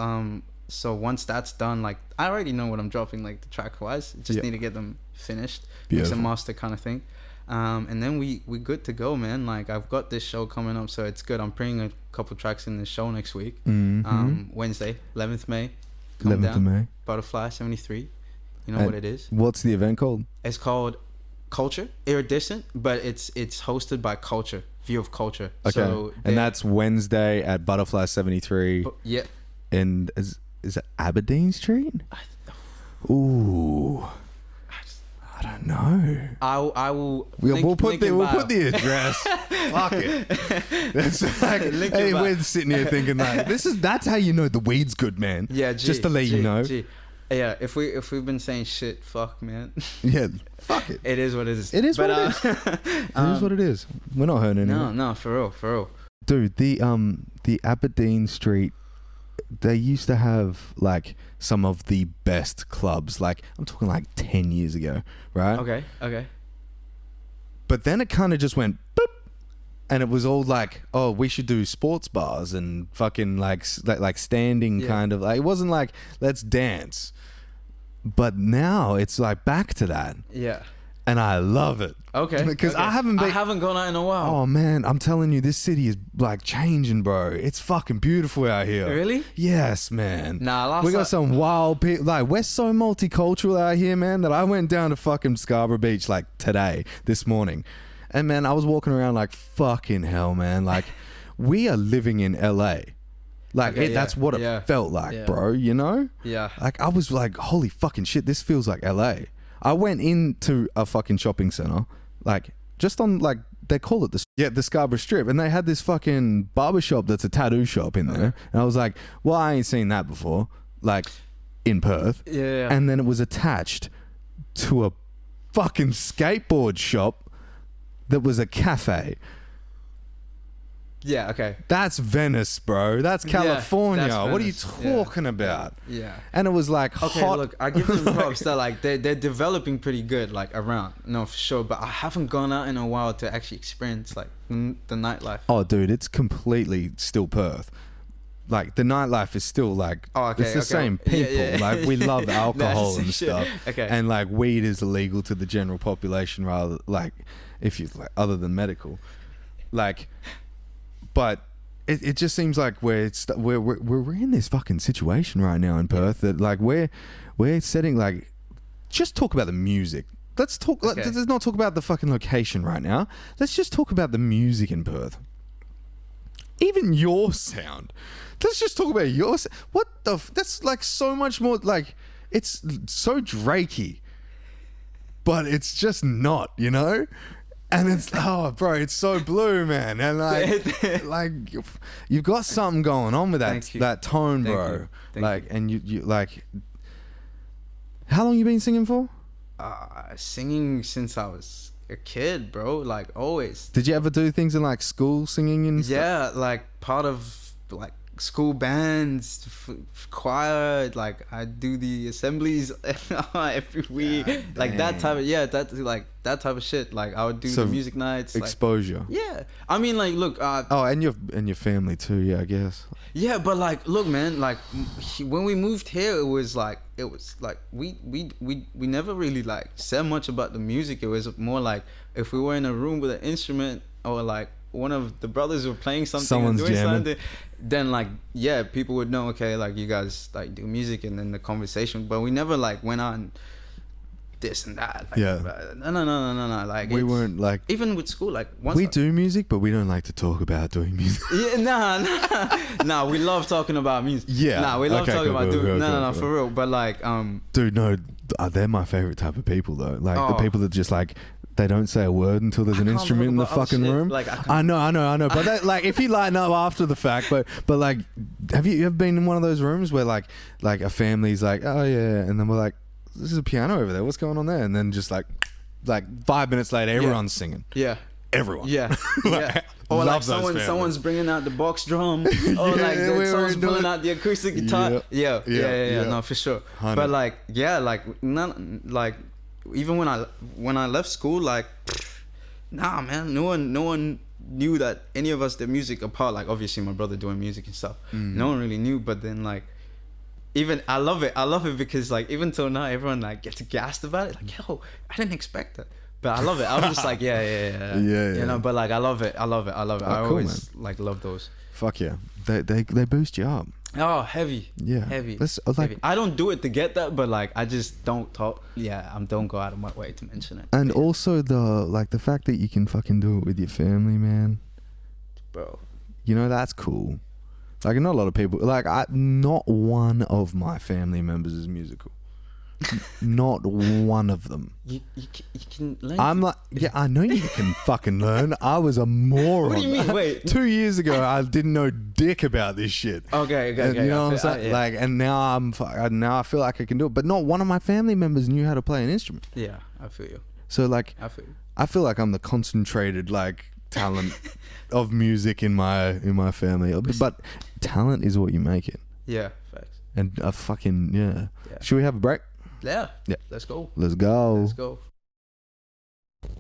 Speaker 3: So once that's done, like I already know what I'm dropping, like the track wise. Just need to get them finished, mix and master kind of thing. And then we good to go, man. Like I've got this show coming up, so it's good. I'm putting a couple tracks in the show next week. Wednesday, 11th May.
Speaker 2: 11th of May.
Speaker 3: Butterfly 73. You know what it is?
Speaker 2: What's the event called?
Speaker 3: It's called Culture, Iridescent, but it's hosted by Culture, View of Culture.
Speaker 2: Okay. So and that's Wednesday at Butterfly 73.
Speaker 3: Yeah.
Speaker 2: And is it Aberdeen Street? Ooh. I don't know.
Speaker 3: I will.
Speaker 2: We'll put the address. Fuck it. That's like, hey, we're sitting here thinking like that's how you know the weed's good, man.
Speaker 3: Yeah,
Speaker 2: just to let you know.
Speaker 3: Yeah, if we've been saying shit, fuck, man.
Speaker 2: Yeah, fuck it.
Speaker 3: It is what it is.
Speaker 2: It is what it is. It is what it is. We're not hurting anyone.
Speaker 3: No, for real.
Speaker 2: Dude, the Aberdeen Street, they used to have like some of the best clubs. Like I'm talking like 10 years ago, right?
Speaker 3: Okay.
Speaker 2: But then it kind of just went boop, and it was all like, oh, we should do sports bars and fucking like standing kind of like. It wasn't like let's dance. But now it's like back to that.
Speaker 3: Yeah.
Speaker 2: And I love it.
Speaker 3: Okay.
Speaker 2: Because
Speaker 3: I haven't gone out in a while.
Speaker 2: Oh man, I'm telling you, this city is like changing, bro. It's fucking beautiful out here.
Speaker 3: Really?
Speaker 2: Yes, man.
Speaker 3: Nah,
Speaker 2: we got some wild people. Like we're so multicultural out here, man, that I went down to fucking Scarborough Beach like this morning. And man, I was walking around like fucking hell, man. Like we are living in LA. Like that's what it felt like, bro, you know?
Speaker 3: Yeah.
Speaker 2: Like I was like, holy fucking shit, this feels like LA. I went into a fucking shopping center, like just on like they call it the Scarborough Strip, and they had this fucking barbershop that's a tattoo shop in there. And I was like, well, I ain't seen that before, like in Perth.
Speaker 3: Yeah.
Speaker 2: And then it was attached to a fucking skateboard shop that was a cafe.
Speaker 3: Yeah, okay.
Speaker 2: That's Venice, bro. That's California.
Speaker 3: That's
Speaker 2: what are you
Speaker 3: Venice.
Speaker 2: talking about?
Speaker 3: Yeah.
Speaker 2: And it was like hot.
Speaker 3: Look, I give them props that like they're developing pretty good, like around. No, for sure. But I haven't gone out in a while to actually experience like the nightlife.
Speaker 2: Oh, dude, it's completely still Perth. Like the nightlife is still like it's the same people.
Speaker 3: Yeah.
Speaker 2: Like we love alcohol and stuff.
Speaker 3: Okay.
Speaker 2: And like weed is illegal to the general population, rather like if you like other than medical, like. But it just seems like we're in this fucking situation right now in Perth that like we're setting like just talk about the music. Let's talk.
Speaker 3: Okay.
Speaker 2: Let's not talk about the fucking location right now. Let's just talk about the music in Perth. Even your sound. Let's just talk about your. What the? That's like so much more. Like it's so Drakey, but it's just not. You know. And it's bro, it's so blue, man, and like you've got something going on with that tone, bro. And you like, how long you been singing for?
Speaker 3: Singing since I was a kid, bro. Like always.
Speaker 2: Did you ever do things in like school singing and stuff?
Speaker 3: Yeah, like part of like school bands, choir. Like I do the assemblies every week. Like that type of that type of shit. Like I would do the music nights.
Speaker 2: Exposure.
Speaker 3: Like, yeah, I mean, like, look.
Speaker 2: And your family too. Yeah, I guess.
Speaker 3: Yeah, but like, look, man. Like when we moved here, it was like we never really like said much about the music. It was more like if we were in a room with an instrument or like one of the brothers were playing something,
Speaker 2: someone's jamming,
Speaker 3: something, then like people would know, okay, like you guys like do music, and then the conversation. But we never like went on this and that. Like, no. Like
Speaker 2: we weren't like,
Speaker 3: even with school, like once
Speaker 2: we do music, but we don't like to talk about doing music.
Speaker 3: Yeah, nah. We love talking about music.
Speaker 2: Yeah,
Speaker 3: we love talking about doing. No, for real. But like,
Speaker 2: dude, no, they're my favorite type of people though. Like the people that just like, they don't say a word until there's an instrument in the fucking room. Like, I know. But that, like, if you lighten up after the fact, but like, have you ever been in one of those rooms where like a family's like, oh yeah, and then we're like, this is a piano over there, what's going on there? And then just like 5 minutes later, everyone's singing.
Speaker 3: Yeah.
Speaker 2: Everyone.
Speaker 3: Yeah. Yeah. Or like someone's bringing out the box drum, or like someone's pulling out the acoustic guitar. Yeah. No, for sure. 100. But like, even when I left school, like, nah, man, no one knew that any of us did music apart. Like, obviously my brother doing music and stuff. No one really knew. But then like, even I love it because like even till now everyone like gets gassed about it. Like, yo, I didn't expect that. But I love it. I'm just like, yeah. You know, but like I love it.
Speaker 2: Oh,
Speaker 3: I always like love those.
Speaker 2: Fuck yeah. They boost you up.
Speaker 3: Oh, heavy.
Speaker 2: Yeah.
Speaker 3: Heavy.
Speaker 2: Heavy.
Speaker 3: I don't do it to get that, but like I just don't talk. Yeah, I don't go out of my way to mention it.
Speaker 2: And also the fact that you can fucking do it with your family, man.
Speaker 3: Bro.
Speaker 2: You know, that's cool. Like, not a lot of people, like, not one of my family members is musical. Not one of them.
Speaker 3: You can learn.
Speaker 2: I'm like, yeah, I know you can fucking learn. I was a moron.
Speaker 3: What do you mean? Wait.
Speaker 2: 2 years ago, I didn't know dick about this shit.
Speaker 3: Okay.
Speaker 2: You know what I'm saying?
Speaker 3: Yeah.
Speaker 2: Like, and now I feel like I can do it. But not one of my family members knew how to play an instrument.
Speaker 3: Yeah, I feel you.
Speaker 2: So like, I feel like I'm the concentrated like talent of music in my family. But talent is what you make it.
Speaker 3: Yeah, facts.
Speaker 2: And yeah. Should we have a break?
Speaker 3: Yeah. Let's go.
Speaker 2: Let's go.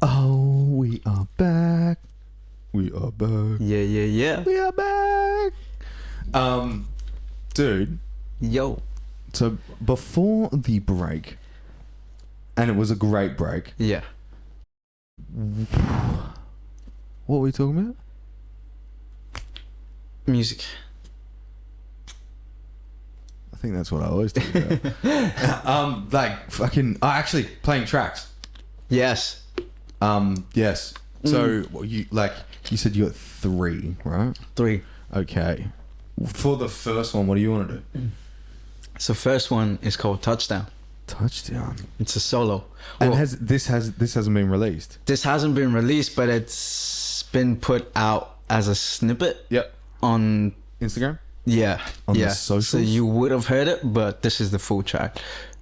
Speaker 2: Oh, we are back. Yeah.
Speaker 3: We
Speaker 2: are back. Dude.
Speaker 3: Yo.
Speaker 2: So before the break, and it was a great break.
Speaker 3: Yeah.
Speaker 2: What were we talking about?
Speaker 3: Music.
Speaker 2: I think that's what I always talk about. Like fucking. Actually, playing tracks.
Speaker 3: Yes.
Speaker 2: Yes. So you said you got 3, right?
Speaker 3: 3.
Speaker 2: Okay. For the first one, what do you want to do?
Speaker 3: So first one is called Touchdown.
Speaker 2: Touchdown.
Speaker 3: It's a solo.
Speaker 2: And this hasn't been released.
Speaker 3: This hasn't been released, but it's been put out as a snippet.
Speaker 2: Yep.
Speaker 3: On
Speaker 2: Instagram.
Speaker 3: Yeah.
Speaker 2: On the socials.
Speaker 3: So you would have heard it, but this is the full track.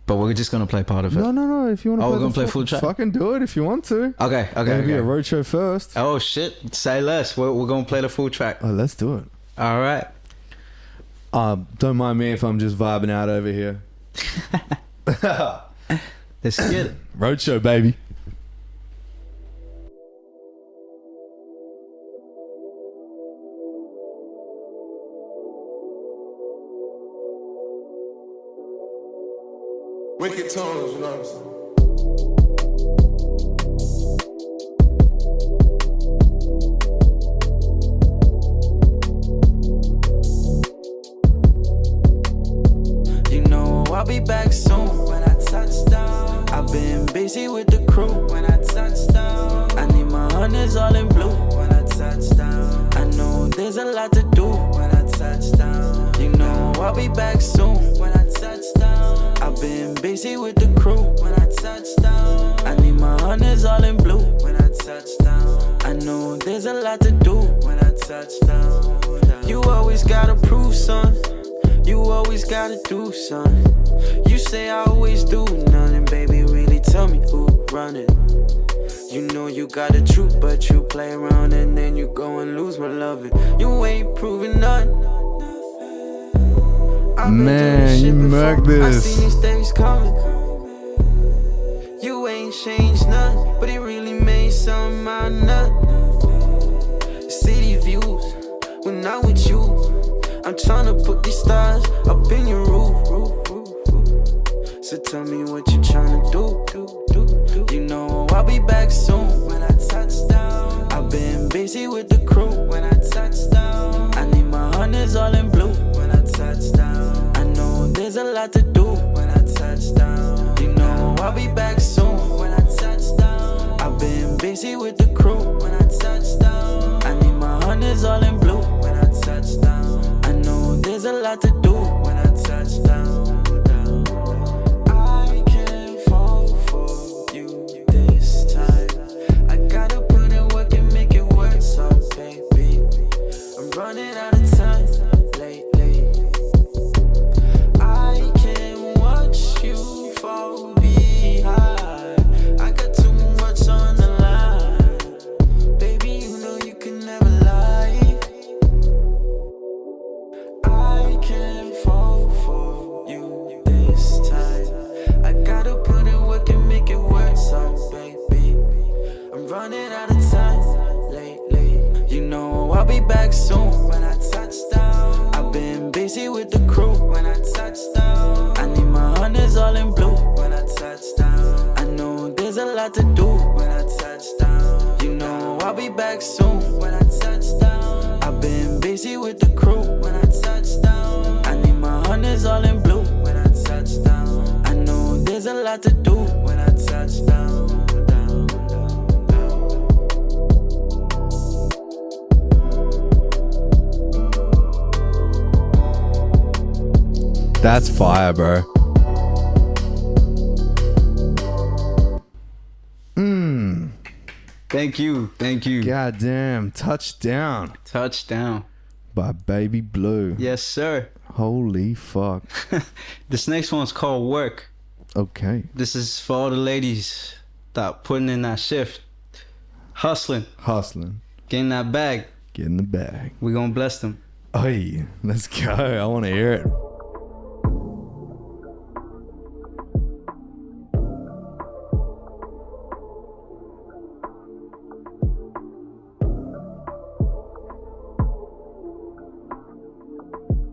Speaker 3: But we're just gonna play part of it.
Speaker 2: No. If you want to,
Speaker 3: we're gonna play full track.
Speaker 2: Fucking do it if you want to.
Speaker 3: Okay.
Speaker 2: Maybe a roadshow first.
Speaker 3: Oh shit! Say less. We're gonna play the full track.
Speaker 2: Oh, let's do it.
Speaker 3: All right.
Speaker 2: Don't mind me if I'm just vibing out over here.
Speaker 3: Let's get it.
Speaker 2: Roadshow, baby.
Speaker 4: Wicked tones, you know what I'm saying?
Speaker 1: You know I'll be back soon when I touch down. I've been busy with the crew when I touch down. I need my hunters all in blue when I touch down. I know there's a lot to do when I touch down. You know I'll be back soon when I touch down. I've been busy with the crew when I touch down. I need my hunters all in blue when I touch down. touchdown. You always gotta prove, son. You always gotta do, son. You say I always do nothing, baby. Really tell me who run it. You know you got the truth, but you play around and then you go and lose my loving. You ain't proving nothing.
Speaker 2: Man, you murked
Speaker 1: I
Speaker 2: this.
Speaker 1: seen these days coming. You ain't changed nothing, but it really made something out of nothing. City views, when I'm with you, I'm tryna put these stars up in your roof. So tell me what you tryna do. You know I'll be back soon when I touch down. I've been busy with the crew when I touch down. I need my hundreds all in blue when I touch down. I know there's a lot to do when I touch down. You know I'll be back soon when I touch down. I've been busy with the crew when I touch down. I need my hundreds all in blue when I touch down. I know there's a lot to do when I touch down. I can't fall for you this time. I gotta put in work and make it work, so baby, I'm running out of time lately. I can't watch you fall behind. I got too much on the line. Baby, you know you can never lie. I can't fall for you this time. I gotta put in work and make it work, so baby, I'm running out of time lately. You know I'll be back soon when I touch down. I've been busy with the crew when I touch down. I need my hundreds all in blue when I touch down. I know there's a lot to do when I touch down. You know I'll be back soon when I touch down. I've been busy with the crew when I touch down. I need my hundreds all in blue when I touch down. I know there's a lot to do when I touch down.
Speaker 2: That's fire, bro.
Speaker 3: Thank you.
Speaker 2: Goddamn, touchdown
Speaker 3: Touchdown.
Speaker 2: by BABYBLEU.
Speaker 3: Yes, sir.
Speaker 2: Holy fuck.
Speaker 3: This next one's called Work.
Speaker 2: Okay.
Speaker 3: This is for all the ladies that putting in that shift, hustling, getting that bag.
Speaker 2: Get in the bag.
Speaker 3: We gonna bless them.
Speaker 2: Hey, let's go. I want to hear it.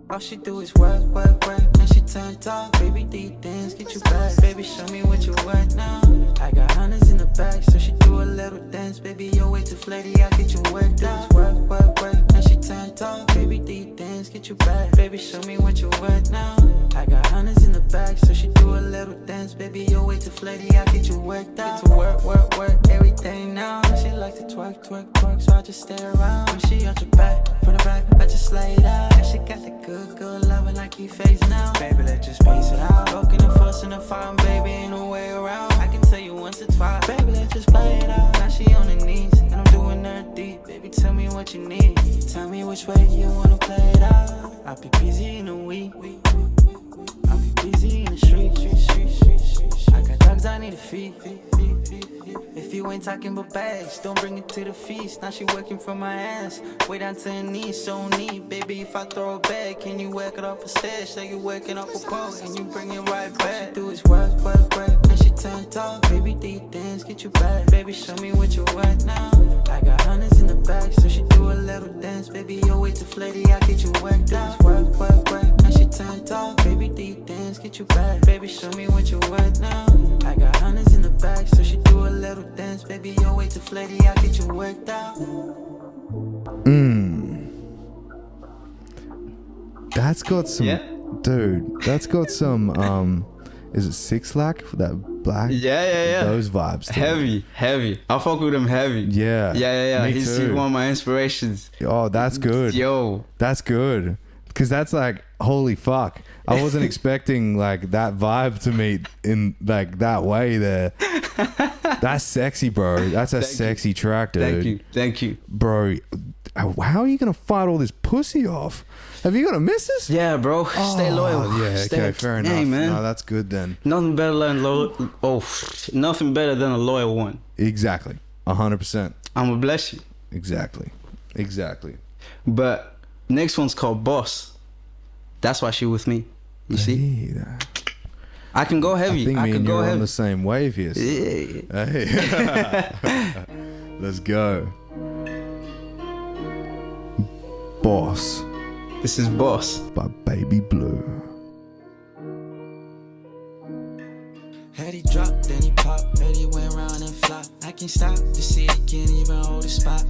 Speaker 1: All she do is work, and she turned off. Baby, do dance, get you back. Baby, show me what you work now. I got hundreds in the bag, so she do a little dance. Baby, your way too flirty, I get you worked out. Work, and she turned off. Baby, do dance, get you back. Baby, show me what you work now. I got hundreds in the bag, so she do a little dance. Baby, your way too flirty, I get you worked out. Get to work, everything now. She like to twerk, so I just stay around. When she out your back, from the back, I just lay it out. And she got the good loving like you face now. Baby, let's just piece it out. Broken and fussing and fighting, baby, ain't no way around. I can tell you once or twice. Baby, let's just play it out. Now she on her knees, and I'm doing her deep. Baby, tell me what you need. Tell me which way you wanna play it out. I'll be busy in the week. I'll be busy in the street. I got dogs I need to feed. If you ain't talking about bags, don't bring it to the feast. Now she working for my ass, way down to her knees, so neat. Baby, if I throw it back, can you work it up a stash? Like you working up a pole, and you bring it right back. All she do is work, and she turned off. Baby, do you dance, get you back. Baby, show me what you work now. I got hundreds in the bag, so she do a little dance. Baby, your way too flirty, I get you worked out. Work, and she turned off. Baby, do you dance, get you back. Baby, show me what you work now. I got hundreds in the bag, so she do a little dance. Baby, your way too flirty, I get you worked out.
Speaker 2: That's got some,
Speaker 3: Yeah.
Speaker 2: dude. That's got some. Is it Six Lack? That black.
Speaker 3: Yeah.
Speaker 2: Those vibes. to it.
Speaker 3: Heavy. I fuck with him heavy.
Speaker 2: Yeah.
Speaker 3: Yeah.
Speaker 2: Me
Speaker 3: He's
Speaker 2: too.
Speaker 3: one of my inspirations.
Speaker 2: Oh, that's good.
Speaker 3: Yo.
Speaker 2: That's good. Because that's like, holy fuck. I wasn't expecting like that vibe to meet in like that way there. That's sexy, bro. That's a sexy track, dude.
Speaker 3: Thank you.
Speaker 2: Bro, how are you gonna fight all this pussy off? Have you got a missus?
Speaker 3: Yeah, bro. Stay loyal.
Speaker 2: Yeah, okay, fair enough.
Speaker 3: Hey, man.
Speaker 2: No, that's good then.
Speaker 3: Nothing better than a loyal one.
Speaker 2: Exactly. 100%.
Speaker 3: I'm gonna bless you.
Speaker 2: Exactly.
Speaker 3: But next one's called Boss. That's why she with me. You see? I can go heavy.
Speaker 2: I think me
Speaker 3: can
Speaker 2: and
Speaker 3: go
Speaker 2: you're
Speaker 3: heavy.
Speaker 2: on the same wave here. So.
Speaker 3: Yeah.
Speaker 2: Hey. Let's go. Boss
Speaker 3: This is Boss.
Speaker 2: by Baby Blue.
Speaker 1: Head he drop, then he pop, head he went round and flop. I can't stop, the city can't even hold a spot.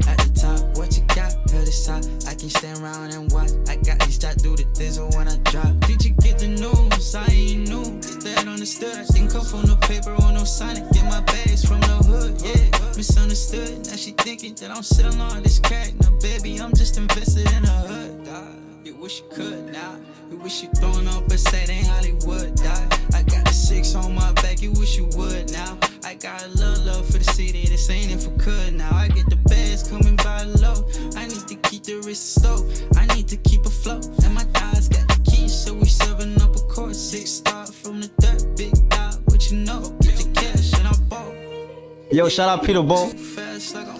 Speaker 1: At the top, what you got, heard it's hot. I can't stand around and watch. I got these shot through the diesel when I drop. Did you get the news? I ain't new, get that understood. I didn't come from no paper or no sign. Get my bags from the hood, yeah. Misunderstood, now she thinking that I'm selling all this crack. Now baby, I'm just invested in a hood, dog. You wish you could now. You wish you throwing up a set in Hollywood, dog. I got the 6 on my back, you wish you would now. I got a little love for the city, this ain't if I could now. I get the bags coming by low. I need to keep the wrist stove. I need to keep afloat. And my guys got the keys, so we serving up a court. 6 star from the dirt, big dog, what you know? Get the cash and I bought.
Speaker 3: Yo, shout out Peter Bowl.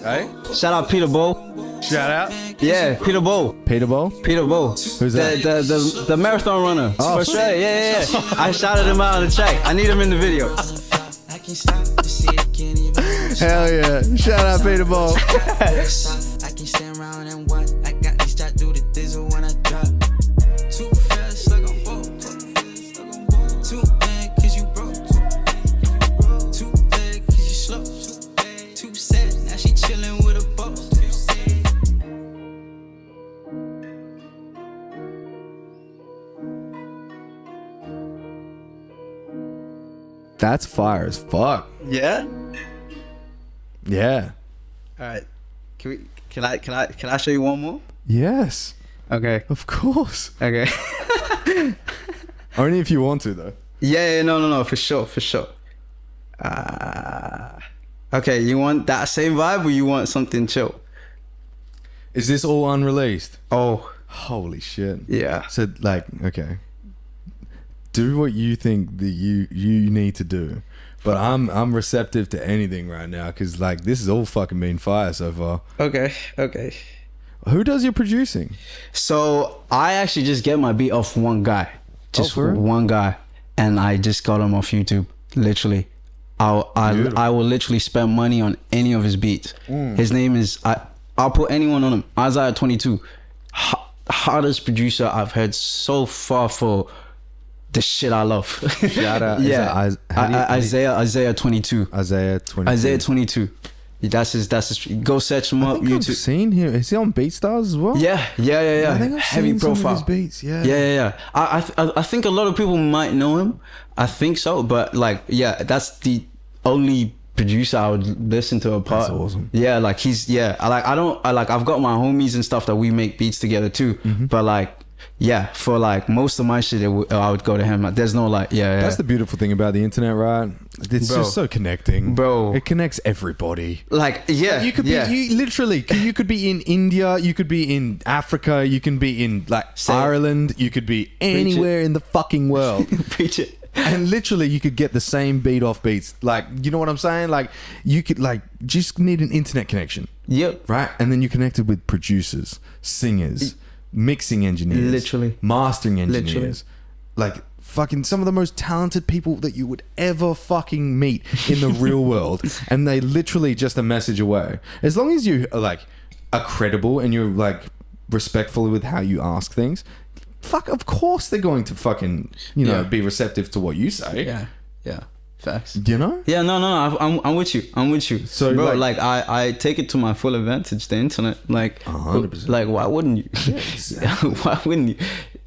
Speaker 2: Hey?
Speaker 3: Shout out Peter Bowl.
Speaker 2: Shout out.
Speaker 3: Yeah, Peter Bowl.
Speaker 2: Peter Bowl?
Speaker 3: Peter Bowl.
Speaker 2: Who's that?
Speaker 3: The marathon runner. For sure. Yeah. I shouted him out on the track. I need him in the video.
Speaker 1: I can't stop the city, can't even.
Speaker 2: Hell yeah. Shout out Peter Bowl.
Speaker 1: I can stand around and watch. I got these shot through the diesel when I drop. Too fast, like I'm broke. Too bad, cause you broke. Too bad, cause you slow. Too sad, now she chillin' with a boss.
Speaker 2: That's fire as fuck.
Speaker 3: Yeah.
Speaker 2: Yeah.
Speaker 3: All right. Can I show you one more?
Speaker 2: Yes.
Speaker 3: Okay.
Speaker 2: Of course.
Speaker 3: Okay.
Speaker 2: Only if you want to, though.
Speaker 3: Yeah. No. For sure. Okay. You want that same vibe, or you want something chill?
Speaker 2: Is this all unreleased?
Speaker 3: Oh.
Speaker 2: Holy shit.
Speaker 3: Yeah.
Speaker 2: So, like, okay. Do what you think that you need to do. But I'm receptive to anything right now because, like, this has all fucking been fire so far.
Speaker 3: Okay.
Speaker 2: Who does your producing?
Speaker 3: So I actually just get my beat off one guy, just
Speaker 2: for real?
Speaker 3: one guy, and I just got him off YouTube. Literally, I will literally spend money on any of his beats. His name is I'll put anyone on him. Isaiah 22, hardest producer I've heard so far for the shit I love.
Speaker 2: Shout out.
Speaker 3: Yeah, Isaiah 22.
Speaker 2: Isaiah 22.
Speaker 3: Isaiah 22. That's his. Go search him
Speaker 2: I
Speaker 3: up.
Speaker 2: think I've
Speaker 3: YouTube.
Speaker 2: seen him. Is he on BeatStars as well?
Speaker 3: Yeah.
Speaker 2: I think I've
Speaker 3: Heavy
Speaker 2: seen
Speaker 3: profile.
Speaker 2: some of his beats. Yeah.
Speaker 3: Yeah. I think a lot of people might know him. I think so, but like, yeah, that's the only producer I would listen to apart.
Speaker 2: That's awesome.
Speaker 3: Yeah, like I've got my homies and stuff that we make beats together too.
Speaker 2: Mm-hmm.
Speaker 3: But like, yeah, for like most of my shit, I would go to him. Like, there's no like, yeah.
Speaker 2: That's the beautiful thing about the internet, right? It's
Speaker 3: Bro.
Speaker 2: just so connecting,
Speaker 3: Bro.
Speaker 2: It connects everybody.
Speaker 3: like, yeah.
Speaker 2: You could be, you could be in India, you could be in Africa, you can be in like Ireland, you could be anywhere in the fucking world.
Speaker 3: Preach it.
Speaker 2: And literally you could get the same beat off beats. Like, you know what I'm saying? Like, you could like just need an internet connection.
Speaker 3: Yep.
Speaker 2: Right? And then you're connected with producers, singers, mixing engineers,
Speaker 3: Literally.
Speaker 2: mastering engineers. Like fucking some of the most talented people that you would ever fucking meet in the real world, and they literally just a message away. As long as you are credible and you're like respectful with how you ask things, fuck, of course they're going to fucking be receptive to what you say.
Speaker 3: Yeah. Facts.
Speaker 2: You know?
Speaker 3: Yeah, no, I'm with you.
Speaker 2: So,
Speaker 3: bro,
Speaker 2: like-
Speaker 3: I take it to my full advantage, the internet. Like,
Speaker 2: 100%.
Speaker 3: like, why wouldn't you? Why wouldn't you?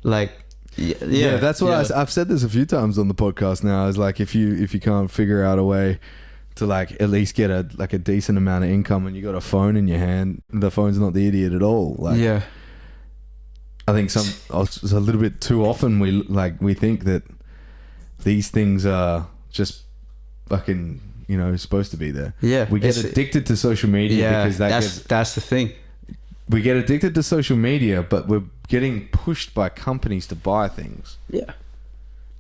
Speaker 3: Like, yeah.
Speaker 2: That's what I've said this a few times on the podcast now. Is like, if you can't figure out a way to like at least get a decent amount of income and you got a phone in your hand, the phone's not the idiot at all. Like,
Speaker 3: yeah.
Speaker 2: I think it's a little bit too often we think that these things are just fucking supposed to be there.
Speaker 3: Yeah,
Speaker 2: we get addicted to social media because
Speaker 3: that's the thing.
Speaker 2: we get addicted to social media, but we're getting pushed by companies to buy things.
Speaker 3: Yeah.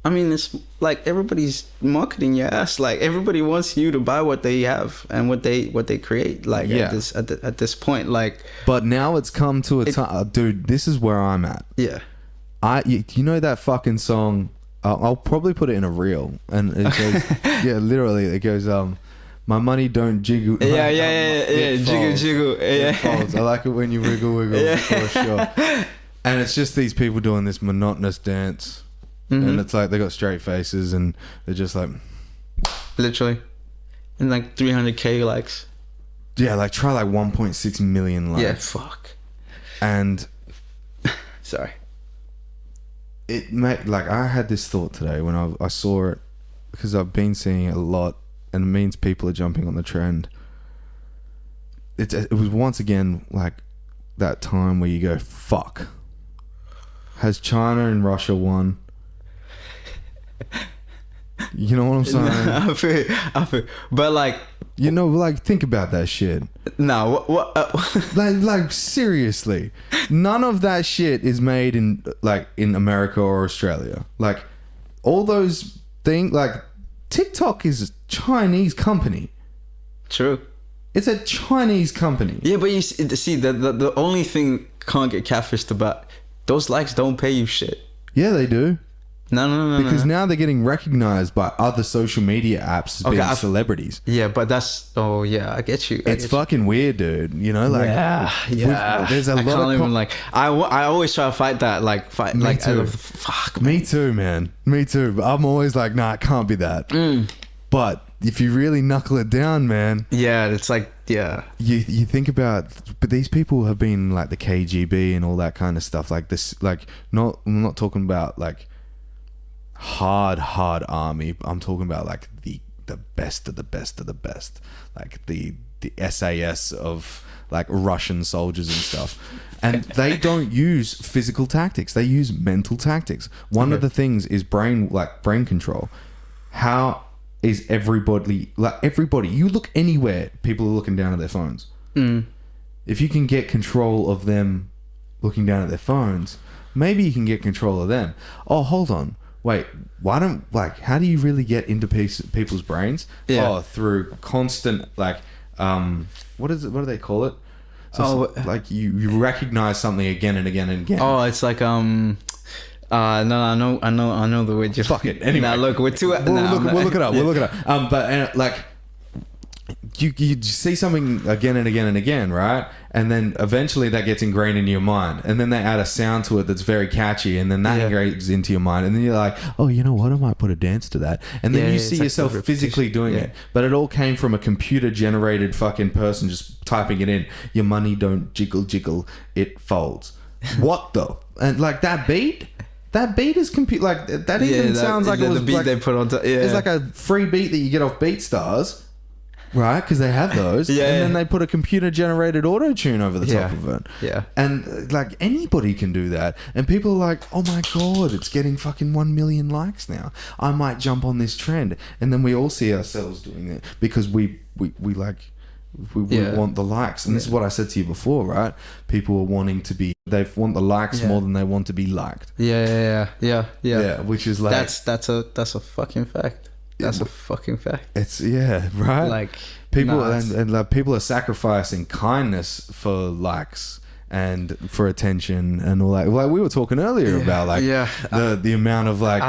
Speaker 3: I mean, it's like everybody's marketing your ass. Like everybody wants you to buy what they have and what they create. Like at this point, like.
Speaker 2: But now it's come to a time, dude. This is where I'm at.
Speaker 3: Yeah.
Speaker 2: You know that fucking song? I'll probably put it in a reel, and it goes, yeah, literally, it goes, my money don't jiggle.
Speaker 3: Jiggle.
Speaker 2: It folds. I like it when you wiggle for sure. And it's just these people doing this monotonous dance, and it's like they got straight faces, and they're just like,
Speaker 3: literally, and like 300K likes.
Speaker 2: Yeah, like try like 1.6 million likes.
Speaker 3: Yeah, fuck.
Speaker 2: And
Speaker 3: sorry.
Speaker 2: It made, like, I had this thought today when I saw it, because I've been seeing it a lot, and it means people are jumping on the trend. It was once again like that time where you go, fuck. Has China and Russia won? You know what I'm saying?
Speaker 3: I feel. But like,
Speaker 2: you know, like, think about that shit.
Speaker 3: No, what?
Speaker 2: Like seriously, none of that shit is made in America or Australia. Like, all those things, like TikTok is a Chinese company.
Speaker 3: True.
Speaker 2: It's a Chinese company.
Speaker 3: Yeah, but you see the only thing can't get catfished about, those likes don't pay you shit.
Speaker 2: Yeah, they do.
Speaker 3: No.
Speaker 2: Because now they're getting recognized by other social media apps as being celebrities.
Speaker 3: Yeah, but that's... Oh, yeah, I get you.
Speaker 2: It's fucking weird, dude. You know, like...
Speaker 3: Yeah.
Speaker 2: There's a lot
Speaker 3: can't
Speaker 2: of...
Speaker 3: even, like... I always try to fight that. Like, fight...
Speaker 2: Me
Speaker 3: like,
Speaker 2: too.
Speaker 3: Fuck,
Speaker 2: Me too, man. Me too. But I'm always like, nah, it can't be that. But if you really knuckle it down, man...
Speaker 3: Yeah, it's like... Yeah.
Speaker 2: You think about... But these people have been, like, the KGB and all that kind of stuff. Like, this... Like, I'm not talking about, like... hard army. I'm talking about like the best of the best of the best, like the SAS of like Russian soldiers and stuff, and they don't use physical tactics, they use mental tactics. One of the things is brain control. How is everybody you look anywhere, people are looking down at their phones. If you can get control of them looking down at their phones, maybe you can get control of them. Oh, hold on. Wait, how do you really get into people's brains?
Speaker 3: Yeah.
Speaker 2: Oh, through constant, like, what do they call it? So like you recognize something again and again and again.
Speaker 3: Oh, it's like, no, I know the word. Just
Speaker 2: fuck it. Anyway,
Speaker 3: now look, we're too.
Speaker 2: We'll look it up. We'll look it up. But like, you see something again and again and again, right? And then eventually that gets ingrained in your mind, and then they add a sound to it that's very catchy, and then that ingrains into your mind, and then you're like, oh, you know what, I might put a dance to that, and then you see yourself physically doing it, but it all came from a computer generated fucking person just typing it in. Your money don't jiggle, it folds. What though? And like that beat is like that even sounds like it was the beat, like,
Speaker 3: they put on top. Yeah,
Speaker 2: it's like a free beat that you get off BeatStars. Right, because they have those, and then they put a computer-generated auto-tune over the top of it.
Speaker 3: Yeah,
Speaker 2: and like anybody can do that, and people are like, "Oh my god, it's getting fucking 1 million likes now. I might jump on this trend." And then we all see ourselves doing it because we want the likes. And this is what I said to you before, right? People are wanting to be, they want the likes more than they want to be liked.
Speaker 3: Yeah.
Speaker 2: Which is like
Speaker 3: that's a fucking fact. That's a fucking fact.
Speaker 2: It's right.
Speaker 3: Like
Speaker 2: people and like, people are sacrificing kindness for likes and for attention and all that. Like we were talking earlier about like the amount of like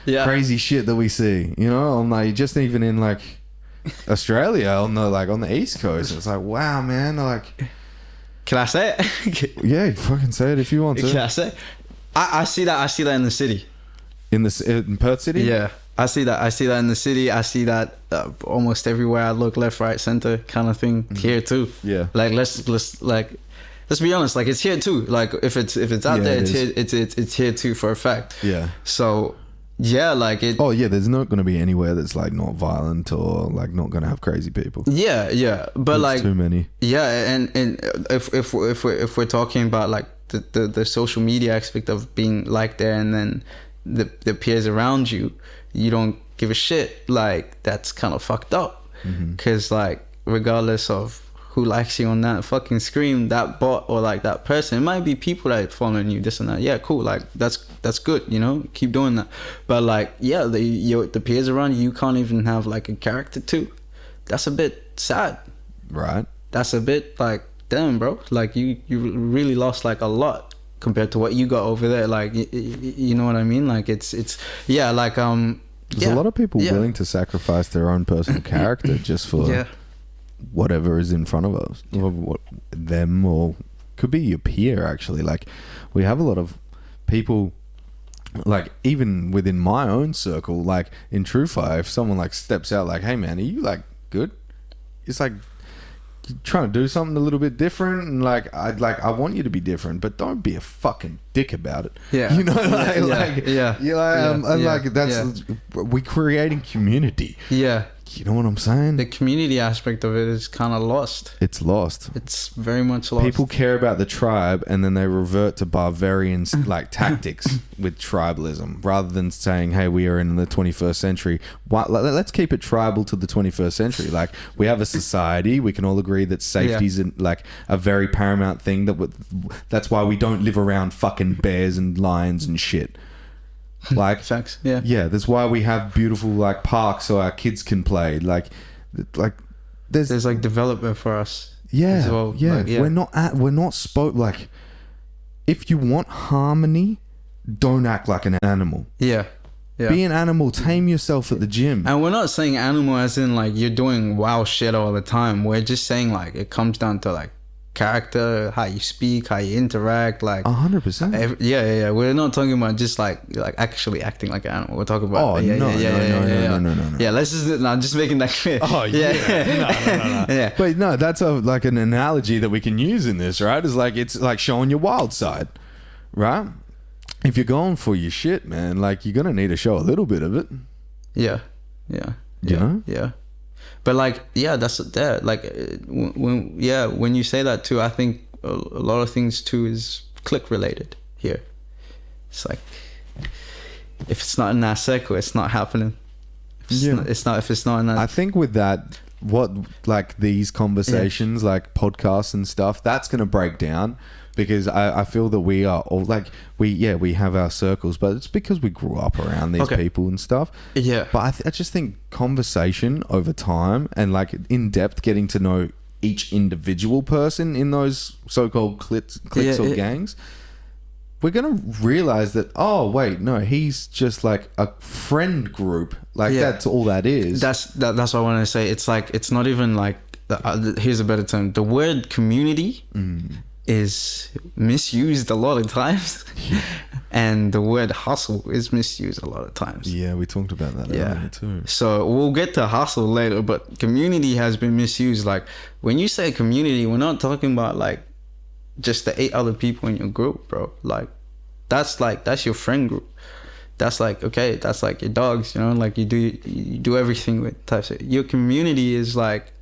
Speaker 2: crazy shit that we see. You know, on like just even in like Australia on the East Coast, it's like, wow, man. Like,
Speaker 3: can I say it?
Speaker 2: Yeah, fucking say it if you want to.
Speaker 3: Can I say it? I see that in the city.
Speaker 2: In Perth City?
Speaker 3: Yeah. I see that in the city. I see that almost everywhere I look, left, right, center, kind of thing. Here too. Yeah. Like let's be honest. Like it's here too. Like if it's out there, it's here too for a fact. Yeah. So yeah, like it.
Speaker 2: Oh yeah, there's not going to be anywhere that's like not violent or like not going to have crazy people.
Speaker 3: Yeah. But there's like
Speaker 2: too many.
Speaker 3: Yeah, and if we're talking about like the social media aspect of being like there, and then the peers around you, you don't give a shit, like that's kind of fucked up, because like regardless of who likes you on that fucking screen, that bot or like that person. It might be people that are following you, this and that. Yeah, cool. Like that's good, you know, keep doing that. But like, yeah, the peers around you can't even have like a character too. That's a bit sad.
Speaker 2: Right.
Speaker 3: That's a bit like, damn, bro. Like you really lost like a lot compared to what you got over there. Like, you know what I mean? Like it's yeah, like
Speaker 2: There's a lot of people willing to sacrifice their own personal character just for whatever is in front of us, or them, or could be your peer. Actually, like we have a lot of people, like even within my own circle, like in True Fire, if someone like steps out, like, "Hey man, are you like good?" It's like you're trying to do something a little bit different, and like I want you to be different, but don't be a fucking dick about it. Yeah, you know, like that's we're creating community.
Speaker 3: Yeah.
Speaker 2: You know what I'm saying?
Speaker 3: The community aspect of it is kind of lost.
Speaker 2: It's lost.
Speaker 3: It's very much lost.
Speaker 2: People care about the tribe, and then they revert to barbarian like tactics with tribalism, rather than saying, "Hey, we are in the 21st century. Let's keep it tribal to the 21st century." Like we have a society, we can all agree that safety is like a very paramount thing. That's why we don't live around fucking bears and lions and shit. Like
Speaker 3: facts, yeah.
Speaker 2: That's why we have beautiful like parks so our kids can play. Like there's
Speaker 3: like development for us.
Speaker 2: Yeah,
Speaker 3: as well.
Speaker 2: Yeah.
Speaker 3: Like, yeah.
Speaker 2: We're not like if you want harmony, don't act like an animal.
Speaker 3: Yeah. Yeah.
Speaker 2: Be an animal. Tame yourself at the gym.
Speaker 3: And we're not saying animal as in like you're doing wild shit all the time. We're just saying like it comes down to like character, how you speak, how you interact, like
Speaker 2: 100%.
Speaker 3: Yeah. We're not talking about just like actually acting like an animal. We're talking about
Speaker 2: no.
Speaker 3: Yeah, let's just making that clear.
Speaker 2: Oh yeah. No.
Speaker 3: Yeah.
Speaker 2: But no, that's like an analogy that we can use in this, right? It's like showing your wild side, right? If you're going for your shit, man, like you're gonna need to show a little bit of it.
Speaker 3: Yeah.
Speaker 2: You know?
Speaker 3: Yeah. But like, yeah, that's there. Like, when you say that too, I think a lot of things too is click related here. It's like, if it's not in that circle, it's not happening. If it's not in that.
Speaker 2: I think with that, what like these conversations, like podcasts and stuff, that's gonna break down. Because I feel that we are all like we have our circles, but it's because we grew up around these people and stuff.
Speaker 3: Yeah.
Speaker 2: But I just think conversation over time and like in depth getting to know each individual person in those so-called cliques or gangs, we're gonna realize that he's just like a friend group. Like that's all that is.
Speaker 3: That's what I want to say. It's like it's not even like here's a better term. The word community. Is misused a lot of times, and the word hustle is misused a lot of times.
Speaker 2: Yeah, we talked about that earlier too.
Speaker 3: So we'll get to hustle later, but community has been misused. Like when you say community, we're not talking about like just the 8 other people in your group, bro. Like that's your friend group. That's like that's like your dogs, you know. Like you do everything with types of your community is like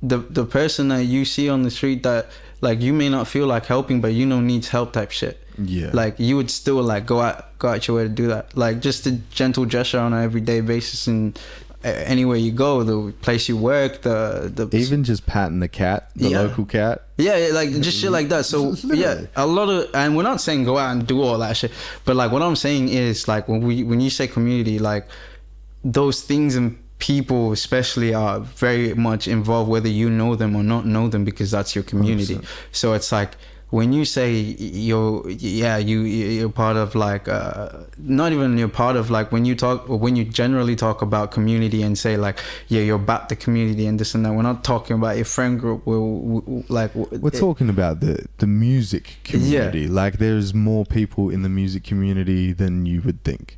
Speaker 3: the person that you see on the street that like you may not feel like helping, but you know needs help type shit.
Speaker 2: Yeah.
Speaker 3: Like you would still like go out your way to do that. Like just a gentle gesture on an everyday basis, and anywhere you go, the place you work, the
Speaker 2: even just patting the cat, the local cat.
Speaker 3: Yeah, like just shit like that. So yeah, a lot of, and we're not saying go out and do all that shit, but like what I'm saying is like when you say community, like those things and people especially are very much involved whether you know them or not know them, because that's your community. 100%. So it's like when you say you're part of like not even you're part of like when you talk or when you generally talk about community and say like you're about the community and this and that, we're not talking about your friend group. We're
Speaker 2: talking about the music community. Like there's more people in the music community than you would think.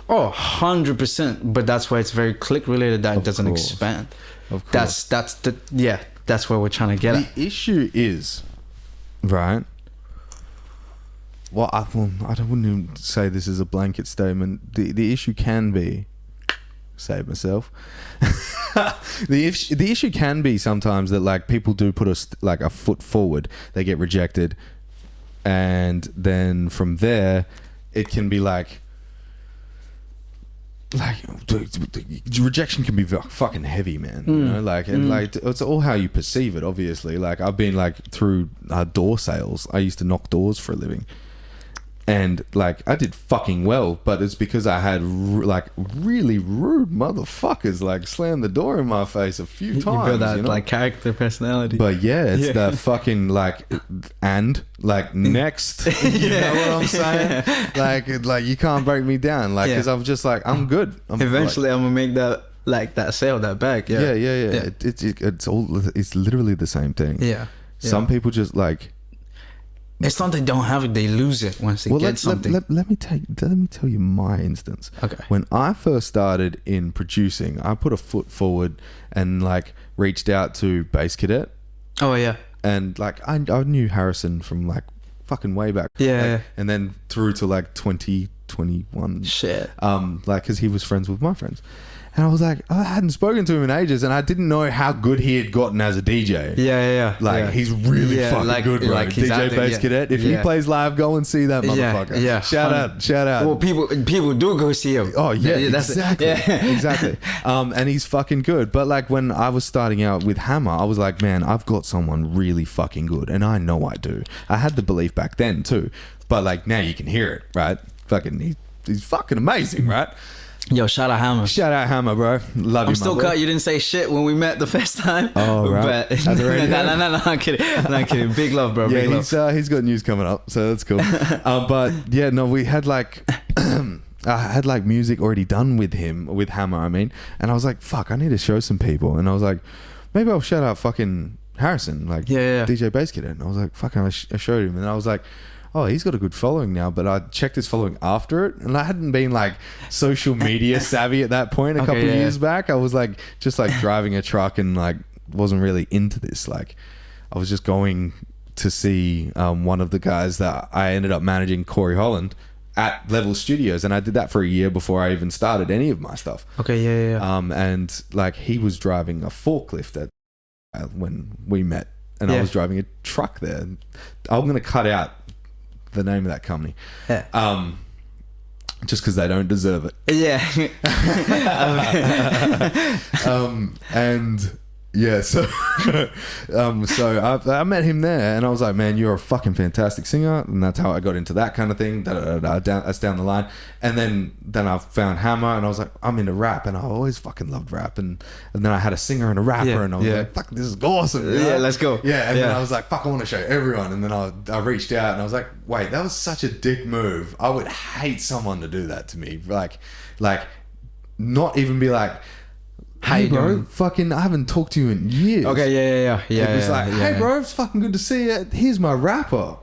Speaker 3: Oh, 100%. But that's why it's very click related, that it doesn't expand.
Speaker 2: Of course.
Speaker 3: That's where we're trying to get at.
Speaker 2: The issue is, right? Well, I wouldn't even say this is a blanket statement. The issue can be, save myself. The issue can be sometimes that like people do put a foot forward, they get rejected, and then from there, it can be like, like rejection can be fucking heavy, man. You know, like, and like it's all how you perceive it. Obviously, like I've been like through door sales. I used to knock doors for a living, and like I did fucking well, but it's because I had like really rude motherfuckers like slam the door in my face a few times.
Speaker 3: You build that
Speaker 2: you know?
Speaker 3: like character, personality.
Speaker 2: But yeah, it's the fucking like and like next. You know what I'm saying? Like you can't break me down. Like because I'm just like I'm good.
Speaker 3: Eventually, I'm gonna make that sale, that bag. Yeah.
Speaker 2: It's literally the same thing.
Speaker 3: Yeah.
Speaker 2: Some people just like.
Speaker 3: It's not they don't have it; they lose it once they get something.
Speaker 2: Let me tell you my instance.
Speaker 3: Okay.
Speaker 2: When I first started in producing, I put a foot forward and like reached out to Bass Cadet.
Speaker 3: Oh yeah.
Speaker 2: And like I knew Harrison from like fucking way back.
Speaker 3: Yeah.
Speaker 2: Like, and then through to like 2021.
Speaker 3: Shit.
Speaker 2: Like because he was friends with my friends. And I was like, I hadn't spoken to him in ages, and I didn't know how good he had gotten as a DJ.
Speaker 3: Yeah.
Speaker 2: Like he's really fucking good, bro.
Speaker 3: Like
Speaker 2: DJ Bass Cadet. If he plays live, go and see that motherfucker.
Speaker 3: Yeah.
Speaker 2: Shout out.
Speaker 3: Well, people do go see him.
Speaker 2: Oh yeah,
Speaker 3: exactly.
Speaker 2: Exactly. And he's fucking good. But like when I was starting out with Hammer, I was like, man, I've got someone really fucking good, and I know I do. I had the belief back then too, but like now you can hear it, right? Fucking, he's fucking amazing, right?
Speaker 3: Yo, shout out Hammer.
Speaker 2: Shout out Hammer, bro. Love you.
Speaker 3: I'm still cut. You didn't say shit when we met the first time.
Speaker 2: Oh, right.
Speaker 3: But no, I'm kidding. Big love, bro.
Speaker 2: Yeah,
Speaker 3: Big love.
Speaker 2: he's got news coming up, so that's cool. But yeah, no, we had like I had like music already done with Hammer. I mean, and I was like, fuck, I need to show some people, and I was like, maybe I'll shout out fucking Harrison, like DJ Bass Cadet. And I was like, fuck, I showed him, and I was like, oh, he's got a good following now. But I checked his following after it, and I hadn't been like social media savvy at that point. A couple of years back, I was like just like driving a truck and like wasn't really into this. Like I was just going to see one of the guys that I ended up managing, Corey Holland, at Level Studios, and I did that for a year before I even started any of my stuff.
Speaker 3: Okay,
Speaker 2: and like he was driving a forklift when we met, and I was driving a truck there. I'm gonna cut out the name of that company, just because they don't deserve it. And yeah, so I met him there, and I was like, man, you're a fucking fantastic singer, and that's how I got into that kind of thing. That's down the line, and then I found Hammer, and I was like, I'm into rap, and I always fucking loved rap, and then I had a singer and a rapper, and I was like, fuck, this is awesome. You know?
Speaker 3: Yeah, let's go.
Speaker 2: Yeah, and then I was like, fuck, I want to show everyone, and then I reached out, and I was like, wait, that was such a dick move. I would hate someone to do that to me, like not even be like, hey bro, fucking, I haven't talked to you in years.
Speaker 3: Okay, yeah.
Speaker 2: It was like, hey bro, it's fucking good to see you. Here's my rapper.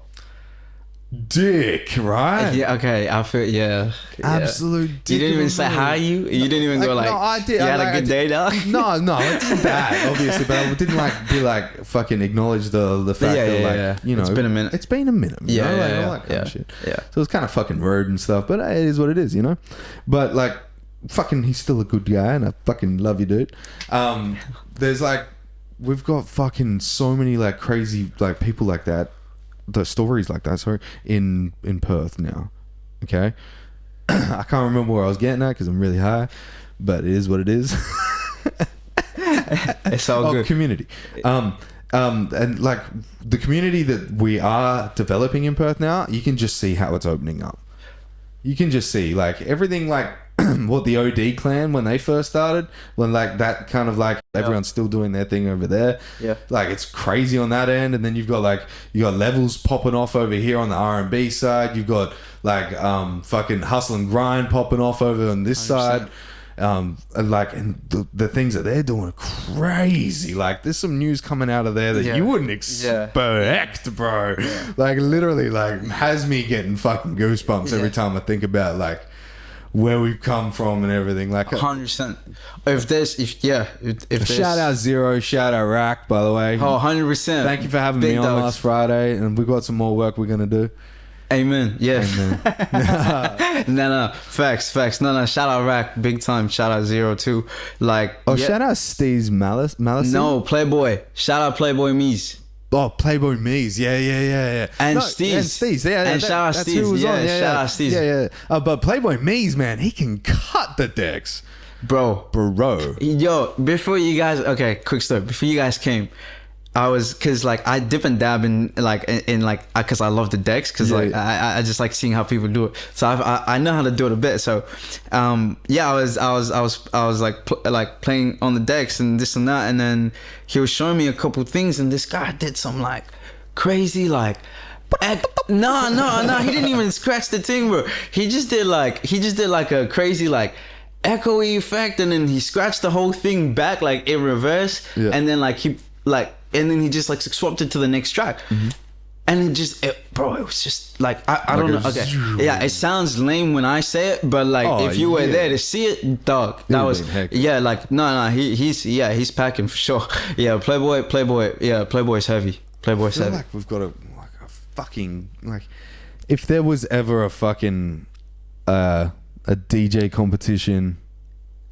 Speaker 2: Dick, right?
Speaker 3: Yeah, okay. I feel,
Speaker 2: absolute dick.
Speaker 3: You didn't even say hi. You didn't even go like, no, I did. You had a good day, dog.
Speaker 2: No, it's bad, obviously, but I didn't like be like fucking acknowledge the fact that like you know,
Speaker 3: it's been a minute.
Speaker 2: It's been a minute. All that kind of shit. Yeah. So it's kind of fucking rude and stuff, but it is what it is, you know. But like, fucking, he's still a good guy, and I fucking love you, dude. There's like, we've got fucking so many like crazy like people like that, the stories like that. Sorry, in Perth now. Okay, I can't remember where I was getting at because I'm really high, but it is what it is.
Speaker 3: It's all good.
Speaker 2: Community. And like the community that we are developing in Perth now, you can just see how it's opening up. You can just see like everything like what the OD clan when they first started, when like that kind of like everyone's still doing their thing over there. Yeah, like it's crazy on that end, and then you got levels popping off over here on the R&B side. You've got like fucking hustle and grind popping off over on this 100%. Side. And the things that they're doing are crazy. Like there's some news coming out of there that you wouldn't expect, bro. Like literally like has me getting fucking goosebumps every time I think about like where we've come from and everything. Like
Speaker 3: 100%. If there's
Speaker 2: shout out Zero, shout out Rack, by the way.
Speaker 3: Oh, 100%.
Speaker 2: Thank you for having me on last Friday, and we've got some more work we're gonna do.
Speaker 3: Amen. Yeah. No. Facts. No. Shout out Rack, big time. Shout out 02. Like,
Speaker 2: shout out Steve's Malice.
Speaker 3: No, Playboy. Shout out Playboy Mies.
Speaker 2: Oh, Playboy Me's, yeah.
Speaker 3: And
Speaker 2: No,
Speaker 3: Steez.
Speaker 2: and Steez, yeah.
Speaker 3: And shout out
Speaker 2: that's
Speaker 3: Steez,
Speaker 2: who was
Speaker 3: yeah,
Speaker 2: on.
Speaker 3: shout out Steez.
Speaker 2: Yeah. But Playboy Me's, man, he can cut the decks,
Speaker 3: Bro. Yo, before you guys, okay, quick story. Before you guys came, I was, cause like I dip and dab in like, cause I love the decks, cause like I just like seeing how people do it. So I know how to do it a bit. So, yeah, I was like playing on the decks and this and that, and then he was showing me a couple things, and this guy did some like crazy like. No, he didn't even scratch the thing, bro. He just did like a crazy like echoey effect, and then he scratched the whole thing back like in reverse, and then like and then he just like swapped it to the next track. And it was just like I don't know. Okay, yeah, it sounds lame when I say it, but like if you were there to see it, dog, that was like no, he's packing for sure. Yeah, Playboy's heavy. Playboy's heavy.
Speaker 2: Like we've got a fucking like, if there was ever a fucking a DJ competition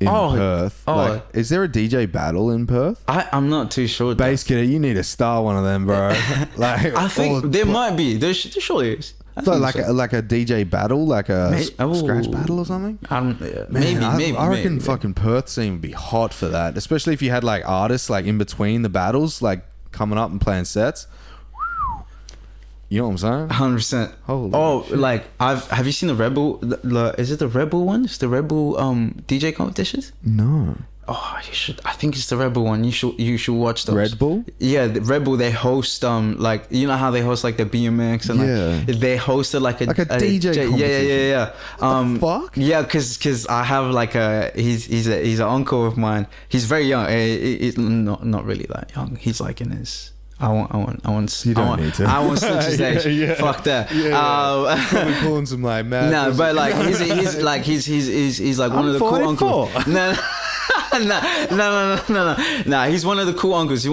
Speaker 2: in Perth, like, is there a DJ battle in Perth?
Speaker 3: I'm not too sure.
Speaker 2: Bass Kidder, you need to star one of them, bro. Like,
Speaker 3: I think there might be. There surely is.
Speaker 2: So like a DJ battle, like a scratch battle or something.
Speaker 3: Maybe.
Speaker 2: I reckon fucking Perth scene would be hot for that, especially if you had like artists like in between the battles, like coming up and playing sets. You know what I'm saying?
Speaker 3: 100%.
Speaker 2: Holy shit.
Speaker 3: Like have you seen the Rebel? Is it the Rebel ones? The Rebel DJ competitions?
Speaker 2: No.
Speaker 3: Oh, you should. I think it's the Rebel one. You should watch those.
Speaker 2: Red Bull?
Speaker 3: Yeah, the Rebel. They host like, you know how they host like the BMX and like they hosted like a
Speaker 2: DJ competition.
Speaker 3: Yeah.
Speaker 2: What the fuck?
Speaker 3: Yeah, cause I have like he's an uncle of mine. He's very young. Not really that young. He's like in his. I want.
Speaker 2: You don't need to.
Speaker 3: I want Switch's age. Yeah. Fuck that.
Speaker 2: Probably pulling some like mad.
Speaker 3: No, but like he's like one of the cool uncles. No. He's one of the cool uncles.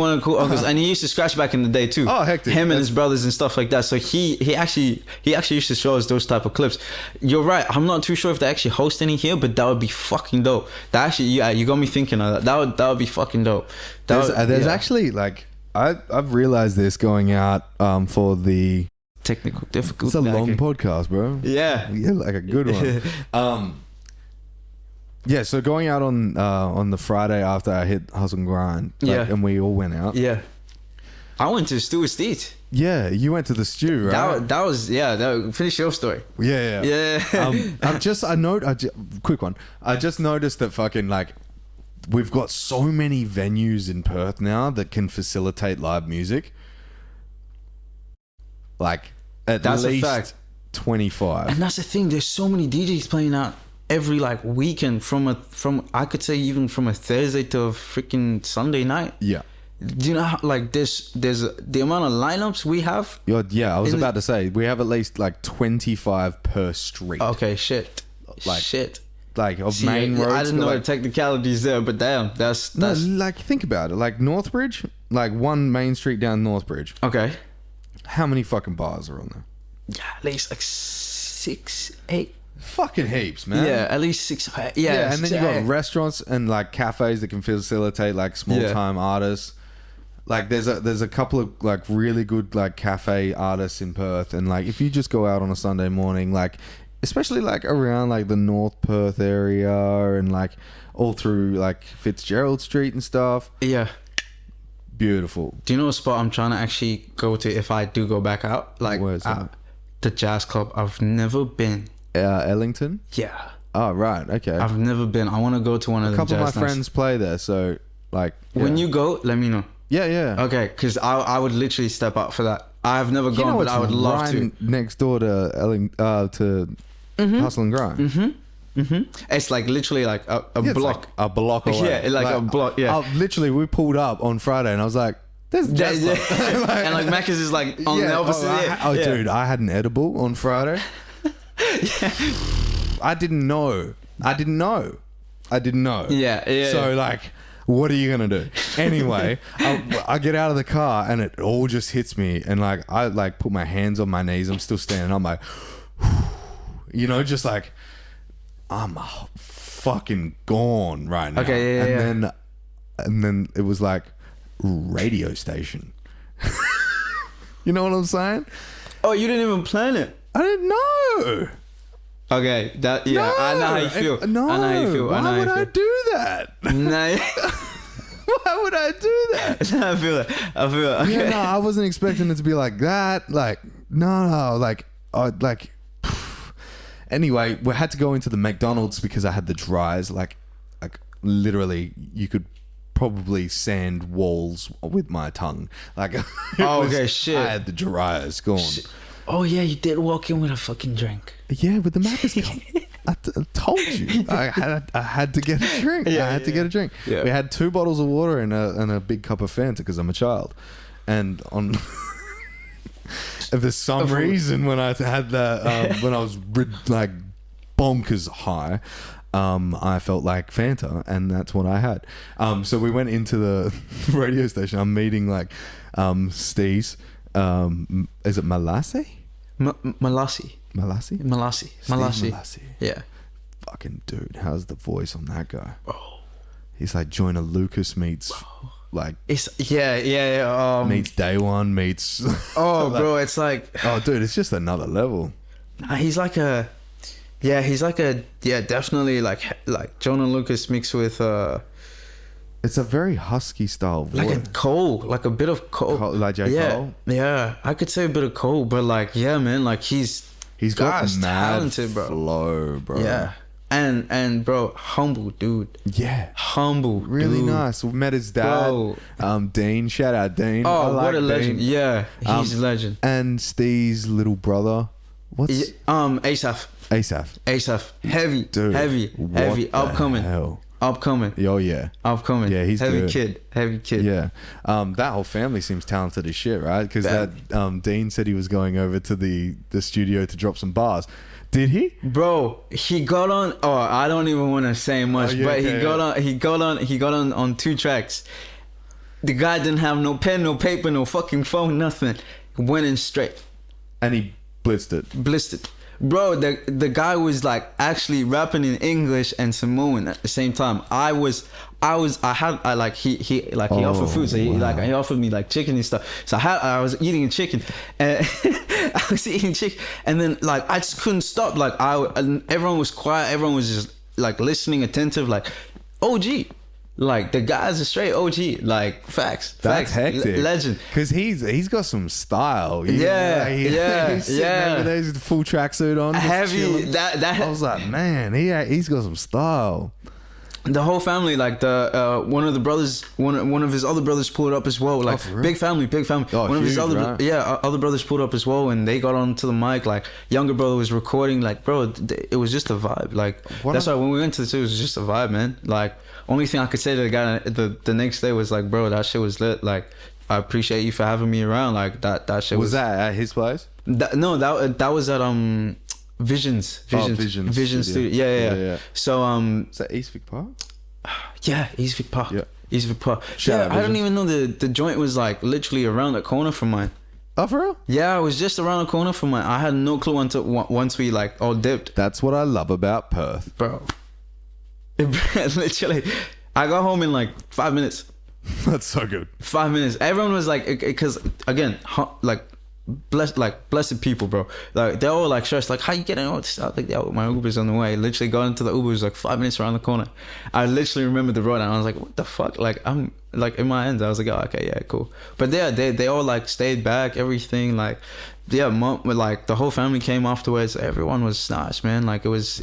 Speaker 3: And he used to scratch back in the day too.
Speaker 2: Oh, hectic.
Speaker 3: Him and his brothers and stuff like that. So he actually used to show us those type of clips. You're right. I'm not too sure if they actually host any here, but that would be fucking dope. That actually, you got me thinking of that. That would be fucking dope.
Speaker 2: There's actually like. I've realized this going out for the
Speaker 3: technical difficulty.
Speaker 2: It's a long podcast, bro.
Speaker 3: Yeah,
Speaker 2: like a good one. Yeah, so going out on the Friday after I hit Hustle and Grind, and we all went out.
Speaker 3: Yeah, I went to Stewart's Eat.
Speaker 2: Yeah, you went to the stew, right?
Speaker 3: That was finish your story.
Speaker 2: Yeah. Quick one. I just noticed that fucking like. We've got so many venues in Perth now that can facilitate live music. Like, that's least a fact. 25.
Speaker 3: And that's the thing. There's so many DJs playing out every like weekend from I could say even from a Thursday to a freaking Sunday night.
Speaker 2: Yeah.
Speaker 3: Do you know how, like there's the amount of lineups we have?
Speaker 2: Yeah, I was about to say we have at least like 25 per street.
Speaker 3: Okay, shit.
Speaker 2: Like of main roads.
Speaker 3: I didn't know the technicalities there, but damn, that's
Speaker 2: no, like think about it. Like Northbridge, like one main street down Northbridge.
Speaker 3: Okay.
Speaker 2: How many fucking bars are on there?
Speaker 3: Yeah, at least like 6, 8.
Speaker 2: Fucking heaps, man.
Speaker 3: Yeah, at least 6.
Speaker 2: Yeah, and then you got restaurants and like cafes that can facilitate like small time artists. Like there's a couple of like really good like cafe artists in Perth, and like if you just go out on a Sunday morning, like. Especially like around like the North Perth area and like all through like Fitzgerald Street and stuff.
Speaker 3: Yeah.
Speaker 2: Beautiful.
Speaker 3: Do you know a spot I'm trying to actually go to if I do go back out? Like the jazz club. I've never been.
Speaker 2: Ellington?
Speaker 3: Yeah.
Speaker 2: Oh, right. Okay.
Speaker 3: I've never been. I want to go to one of the jazz
Speaker 2: A couple of my friends play there. So like. Yeah.
Speaker 3: When you go, let me know.
Speaker 2: Yeah.
Speaker 3: Okay. Because I would literally step up for that. I've never gone, but I would love to.
Speaker 2: Next door to Hustle and Grind.
Speaker 3: It's like literally like a block.
Speaker 2: Like a block away.
Speaker 3: Yeah, like a block. Yeah.
Speaker 2: Literally, we pulled up on Friday, and I was like, "There's jazz club."
Speaker 3: And like Macca's is like on the opposite.
Speaker 2: Dude, I had an edible on Friday. I didn't know.
Speaker 3: Yeah.
Speaker 2: So like. What are you gonna do? Anyway, I get out of the car and it all just hits me, and like I like put my hands on my knees. I'm still standing. I'm like, you know, just like I'm fucking gone right now.
Speaker 3: Okay,
Speaker 2: and then it was like radio station. You know what I'm saying?
Speaker 3: Oh, you didn't even plan it.
Speaker 2: I didn't know.
Speaker 3: Okay, that yeah, I know how you feel.
Speaker 2: No,
Speaker 3: I know how you feel.
Speaker 2: why would I do that?
Speaker 3: Nah,
Speaker 2: Why would I do that?
Speaker 3: I feel it. Okay.
Speaker 2: Yeah, no, I wasn't expecting it to be like that. Like, no, like. Anyway, we had to go into the McDonald's because I had the dryers. Like literally, you could probably sand walls with my tongue. Like,
Speaker 3: okay, shit.
Speaker 2: I had the dryers going.
Speaker 3: Oh yeah, you did walk in with a fucking drink.
Speaker 2: Yeah, with the Macca's cup. I told you, I had to get a drink.
Speaker 3: Yeah,
Speaker 2: I had to get a drink.
Speaker 3: Yeah.
Speaker 2: We had 2 bottles of water and a big cup of Fanta because I'm a child, and on. For some reason, when I had that, when I was like bonkers high, I felt like Fanta, and that's what I had. So we went into the radio station. I'm meeting like Steez. Is it Malassi?
Speaker 3: Malassi.
Speaker 2: Malassi?
Speaker 3: Malassi.
Speaker 2: Steve
Speaker 3: Malassi.
Speaker 2: Malassi.
Speaker 3: Yeah.
Speaker 2: Fucking dude, how's the voice on that guy?
Speaker 3: Oh.
Speaker 2: He's like Joyner Lucas meets like
Speaker 3: It's yeah.
Speaker 2: meets Day One meets.
Speaker 3: Oh,
Speaker 2: like,
Speaker 3: bro, it's like.
Speaker 2: Oh, dude, it's just another level.
Speaker 3: He's like a. Yeah, he's like a. Yeah, definitely like Jonah Lucas mixed with.
Speaker 2: It's a very husky style voice.
Speaker 3: Like a Cole, like a bit of Cole.
Speaker 2: Like J.
Speaker 3: Yeah,
Speaker 2: Cole?
Speaker 3: yeah. I could say a bit of Cole, but like, yeah, man, like he's
Speaker 2: got
Speaker 3: God's
Speaker 2: mad
Speaker 3: talented, bro.
Speaker 2: flow, bro.
Speaker 3: Yeah, and bro, humble dude.
Speaker 2: Yeah.
Speaker 3: Humble,
Speaker 2: Really
Speaker 3: dude.
Speaker 2: nice. We met his dad,
Speaker 3: Bro.
Speaker 2: Dean. Shout out Dean. I
Speaker 3: Oh,
Speaker 2: like
Speaker 3: what a legend!
Speaker 2: Dean.
Speaker 3: Yeah, he's a legend.
Speaker 2: And Steve's little brother. What's
Speaker 3: Asaph, heavy,
Speaker 2: Dude,
Speaker 3: heavy,
Speaker 2: what the
Speaker 3: upcoming,
Speaker 2: hell?
Speaker 3: upcoming.
Speaker 2: Oh yeah.
Speaker 3: Upcoming.
Speaker 2: Yeah, he's
Speaker 3: heavy
Speaker 2: good.
Speaker 3: Heavy kid.
Speaker 2: Yeah. That whole family seems talented as shit, right? Because that Dean said he was going over to the studio to drop some bars. Did he?
Speaker 3: Bro, he got on. Oh, I don't even want to say much, but he got on 2 tracks. The guy didn't have no pen, no paper, no fucking phone, nothing. Went in straight.
Speaker 2: And he blitzed it.
Speaker 3: Bro, the guy was like actually rapping in English and Samoan at the same time. He offered food, so he offered me like chicken and stuff. So I was eating a chicken, and and then like I just couldn't stop. Like everyone was quiet, everyone was just like listening, attentive. Like OG, like the guy's a straight OG. Like facts.
Speaker 2: That's hectic.
Speaker 3: Legend.
Speaker 2: Because he's got some style.
Speaker 3: Yeah.
Speaker 2: He's sitting over there, he's full tracksuit on. just
Speaker 3: Heavy.
Speaker 2: chilling.
Speaker 3: That
Speaker 2: I was like, man, he's got some style.
Speaker 3: The whole family, like one of the brothers, one of his other brothers pulled up as well. Like
Speaker 2: for real?
Speaker 3: big family.
Speaker 2: Oh,
Speaker 3: One of his
Speaker 2: huge,
Speaker 3: other
Speaker 2: right?
Speaker 3: other brothers pulled up as well, and they got onto the mic. Like younger brother was recording. Like bro, it was just a vibe. Like that's why when we went to the zoo, it was just a vibe, man. Like only thing I could say to the guy the next day was like, bro, that shit was lit. Like I appreciate you for having me around. Like that shit
Speaker 2: Was that at his place?
Speaker 3: that was at Visions Studio. Yeah. So
Speaker 2: Is that Eastwick Park?
Speaker 3: yeah, Eastwick Park.
Speaker 2: Yeah.
Speaker 3: Eastwick Park.
Speaker 2: Shout out
Speaker 3: I don't
Speaker 2: Visions.
Speaker 3: even know the joint was like literally around the corner from mine.
Speaker 2: Oh, for real?
Speaker 3: Yeah, I was just around the corner from mine. I had no clue until once we like all dipped,
Speaker 2: That's what I love about Perth.
Speaker 3: bro. Literally, I got home in like 5 minutes.
Speaker 2: That's so good.
Speaker 3: 5 minutes. Everyone was like, because again, blessed people, bro. Like they're all like stressed. Like, how you getting out? Like, yo, my Uber's on the way. Literally got into the Uber. It was like 5 minutes around the corner. I literally remember the road, and I was like, what the fuck? Like I'm like in my hands. I was like, oh, okay, yeah, cool. But yeah, they all like stayed back. Everything like. Yeah, like the whole family came afterwards. Everyone was nice, man. Like it was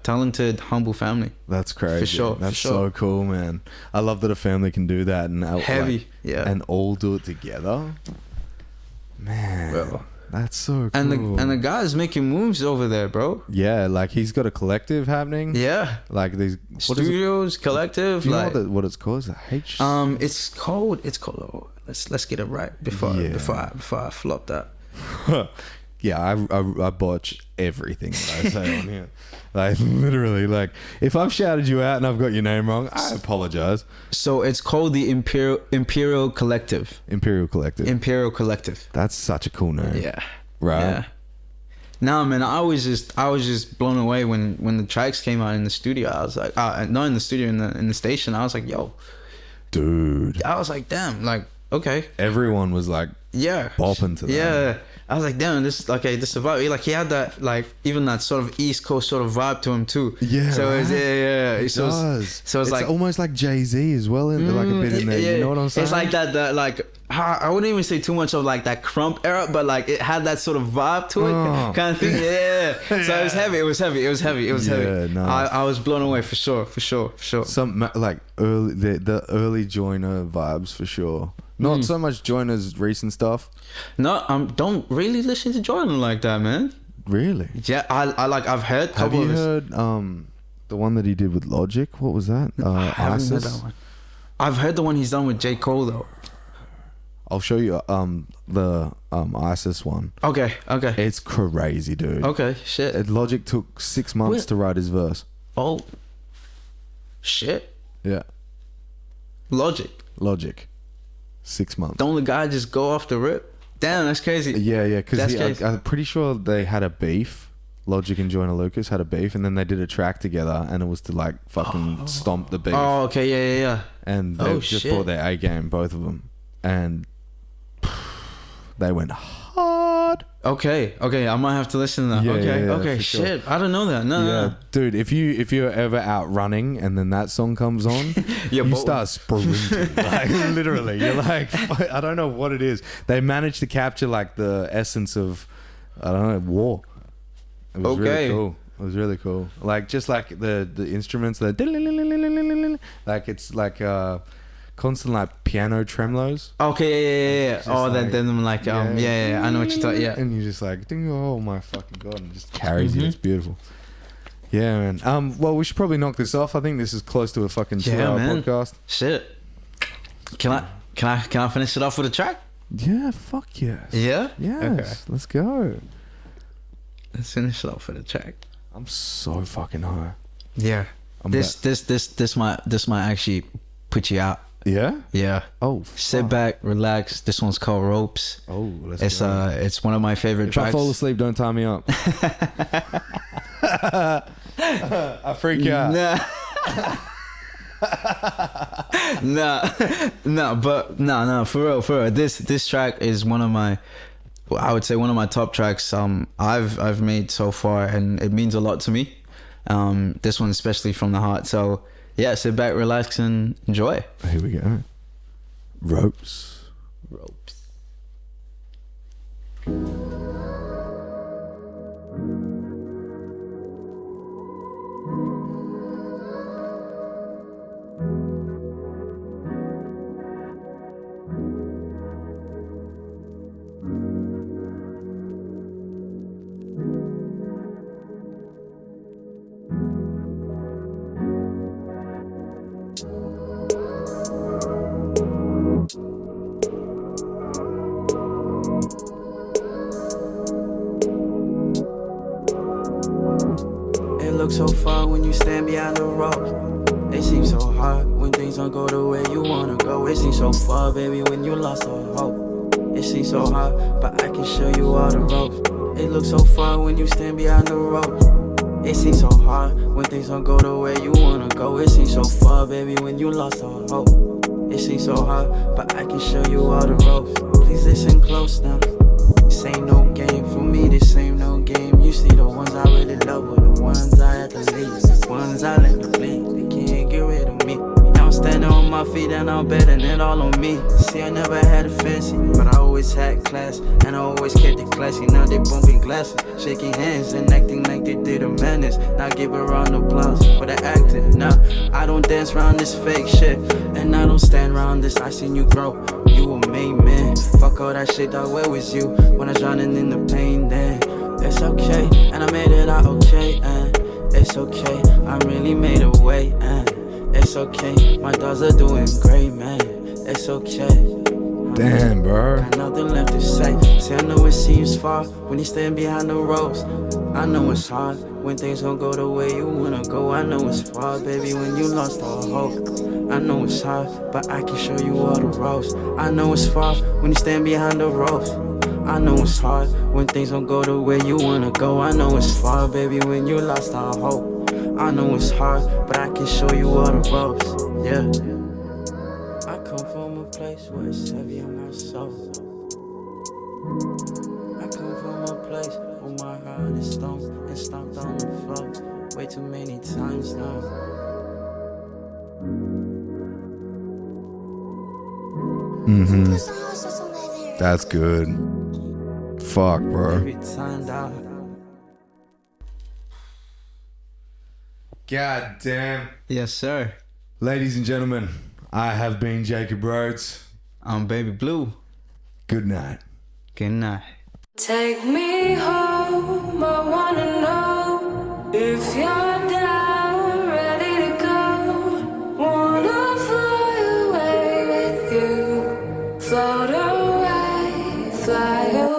Speaker 3: talented, humble family.
Speaker 2: That's crazy.
Speaker 3: For sure,
Speaker 2: That's
Speaker 3: for sure.
Speaker 2: so cool, man. I love that a family can do that and
Speaker 3: Heavy, yeah.
Speaker 2: and all do it together. Man,
Speaker 3: Bro.
Speaker 2: that's so cool.
Speaker 3: And the guy's making moves over there, bro.
Speaker 2: yeah, like he's got a collective happening.
Speaker 3: Yeah,
Speaker 2: Like these what is it?
Speaker 3: studios, collective.
Speaker 2: Do you
Speaker 3: Like
Speaker 2: know what it's called? Is it H?
Speaker 3: it's called. Oh, let's get it right before I flop that.
Speaker 2: Yeah, I botch everything that I say on here. Like literally, like if I've shouted you out and I've got your name wrong, I apologize.
Speaker 3: So it's called the Imperial Collective.
Speaker 2: Imperial Collective.
Speaker 3: Imperial Collective.
Speaker 2: That's such a cool name.
Speaker 3: Yeah.
Speaker 2: Right.
Speaker 3: Yeah. Nah, man, I was just blown away when the tracks came out in the studio. I was like, not in the studio, in the station. I was like, yo,
Speaker 2: Dude.
Speaker 3: I was like, damn, like Okay.
Speaker 2: Everyone was like
Speaker 3: Yeah.
Speaker 2: bopping to that.
Speaker 3: Yeah. I was like, damn, this is a vibe. Like he had that, like even that sort of East Coast sort of vibe to him too.
Speaker 2: Yeah,
Speaker 3: So it's,
Speaker 2: right?
Speaker 3: yeah.
Speaker 2: It does.
Speaker 3: So it's like
Speaker 2: almost like Jay-Z as well, in like a bit in there.
Speaker 3: yeah.
Speaker 2: You know what I'm saying?
Speaker 3: It's like that like I wouldn't even say too much of like that crump era, but like it had that sort of vibe to it, kind of thing. Yeah. So it was heavy. It was heavy.
Speaker 2: Yeah, nice.
Speaker 3: I was blown away for sure.
Speaker 2: Some like the early Joyner vibes for sure. Not so much Joyner's recent stuff.
Speaker 3: No, don't really listen to Jordan like that, man.
Speaker 2: Really?
Speaker 3: Yeah, I've heard.
Speaker 2: Have you heard the one that he did with Logic? What was that?
Speaker 3: I haven't heard
Speaker 2: ISIS?
Speaker 3: that one. I've heard the one he's done with J. Cole though.
Speaker 2: I'll show you the ISIS one.
Speaker 3: Okay.
Speaker 2: It's crazy, dude.
Speaker 3: Okay, shit.
Speaker 2: Logic took 6 months
Speaker 3: Wait.
Speaker 2: to write his verse.
Speaker 3: Oh, shit.
Speaker 2: Yeah.
Speaker 3: Logic.
Speaker 2: 6 months.
Speaker 3: Don't the guy just go off the rip? Damn, that's crazy.
Speaker 2: Yeah,
Speaker 3: That's
Speaker 2: because
Speaker 3: crazy.
Speaker 2: I'm pretty sure they had a beef. Logic and Joyner Lucas had a beef, and then they did a track together, and it was to like fucking stomp the beef.
Speaker 3: Oh, okay, yeah.
Speaker 2: And they just
Speaker 3: shit.
Speaker 2: brought their A game, both of them, and they went hard.
Speaker 3: Okay, I might have to listen to that.
Speaker 2: Yeah,
Speaker 3: Okay,
Speaker 2: for sure.
Speaker 3: shit. I don't know that. No.
Speaker 2: Dude, if you're ever out running and then that song comes on,
Speaker 3: Yeah,
Speaker 2: you
Speaker 3: but-
Speaker 2: start sprinting. Like literally, you're like, I don't know what it is. They managed to capture like the essence of, I don't know, war. It was really cool. It was really cool. Like just like the instruments, like it's like constant like piano tremolos.
Speaker 3: Okay, yeah.
Speaker 2: Just
Speaker 3: Oh,
Speaker 2: like-
Speaker 3: then I'm like, yeah. I know what you're talking. Yeah.
Speaker 2: And you're just like, ding, oh my fucking god, and it just carries you. It's beautiful. Yeah, man. Well, we should probably knock this off. I think this is close to a fucking 2-hour
Speaker 3: man.
Speaker 2: podcast.
Speaker 3: Shit. Can I finish it off with a track?
Speaker 2: Yeah, fuck yes.
Speaker 3: Yeah.
Speaker 2: Yes.
Speaker 3: Okay.
Speaker 2: Let's go.
Speaker 3: Let's finish it off with a track.
Speaker 2: I'm so fucking high.
Speaker 3: Yeah. This might actually put you out.
Speaker 2: Yeah.
Speaker 3: Yeah.
Speaker 2: Oh.
Speaker 3: Sit
Speaker 2: fuck.
Speaker 3: back, relax. This one's called Ropes.
Speaker 2: Oh, let's go.
Speaker 3: It's one of my favorite
Speaker 2: If
Speaker 3: tracks.
Speaker 2: I fall asleep, don't tie me up. I freak out.
Speaker 3: No, for real. This track is one of my, I would say one of my top tracks I've made so far, and it means a lot to me. This one especially from the heart. So yeah, sit back, relax, and enjoy.
Speaker 2: Here we go. Ropes.
Speaker 1: It looks so far when you stand behind the ropes. It seems so hard when things don't go the way you wanna go. It seems so far, baby, when you lost all hope. It seems so hard, but I can show you all the ropes. It looks so far when you stand behind the ropes. It seems so hard when things don't go the way you wanna go. It seems so far, baby, when you lost all hope. It seems so hard, but I can show you all the ropes. Please listen close now. This ain't no game for me, this ain't no game. You see the ones I really love were the ones I had to leave. The ones I let them bleed, they can't get rid of me. Now I'm standing on my feet and I'm betting it all on me. See, I never had a fancy, but I always had class. And I always kept it classy, now they bumping glasses, shaking hands and acting like they did a madness. Now give a round of applause for the acting. Now I don't dance around this fake shit, and I don't stand around this, I seen you grow. You a made man, fuck all that shit, dog, where was you when I was drowning in the pain then? It's okay, and I made it out okay, and it's okay, I really made a way, and it's okay, my dogs are doing great, man, it's okay.
Speaker 2: Damn, bro.
Speaker 1: Got nothing left to say. See, I know it seems far when you stand behind the ropes. I know it's hard when things don't go the way you wanna go. I know it's far, baby, when you lost all hope. I know it's hard, but I can show you all the ropes. I know it's far when you stand behind the ropes. I know it's hard when things don't go the way you wanna go. I know it's far, baby, when you lost all hope. I know it's hard, but I can show you all the ropes. Yeah. I come from a place where it's heavy on my soul. I come from a place where my heart is stoned and stomped on the floor way too many times now.
Speaker 2: That's good. Fuck, bro.
Speaker 1: Every time that
Speaker 2: God damn.
Speaker 3: Yes, sir.
Speaker 2: Ladies and gentlemen, I have been Jacob Rhodes.
Speaker 3: I'm Baby Blue.
Speaker 2: Good night.
Speaker 3: Good night.
Speaker 5: Take me home, I wanna know if you're down, ready to go. Wanna fly away with you, float away, fly away.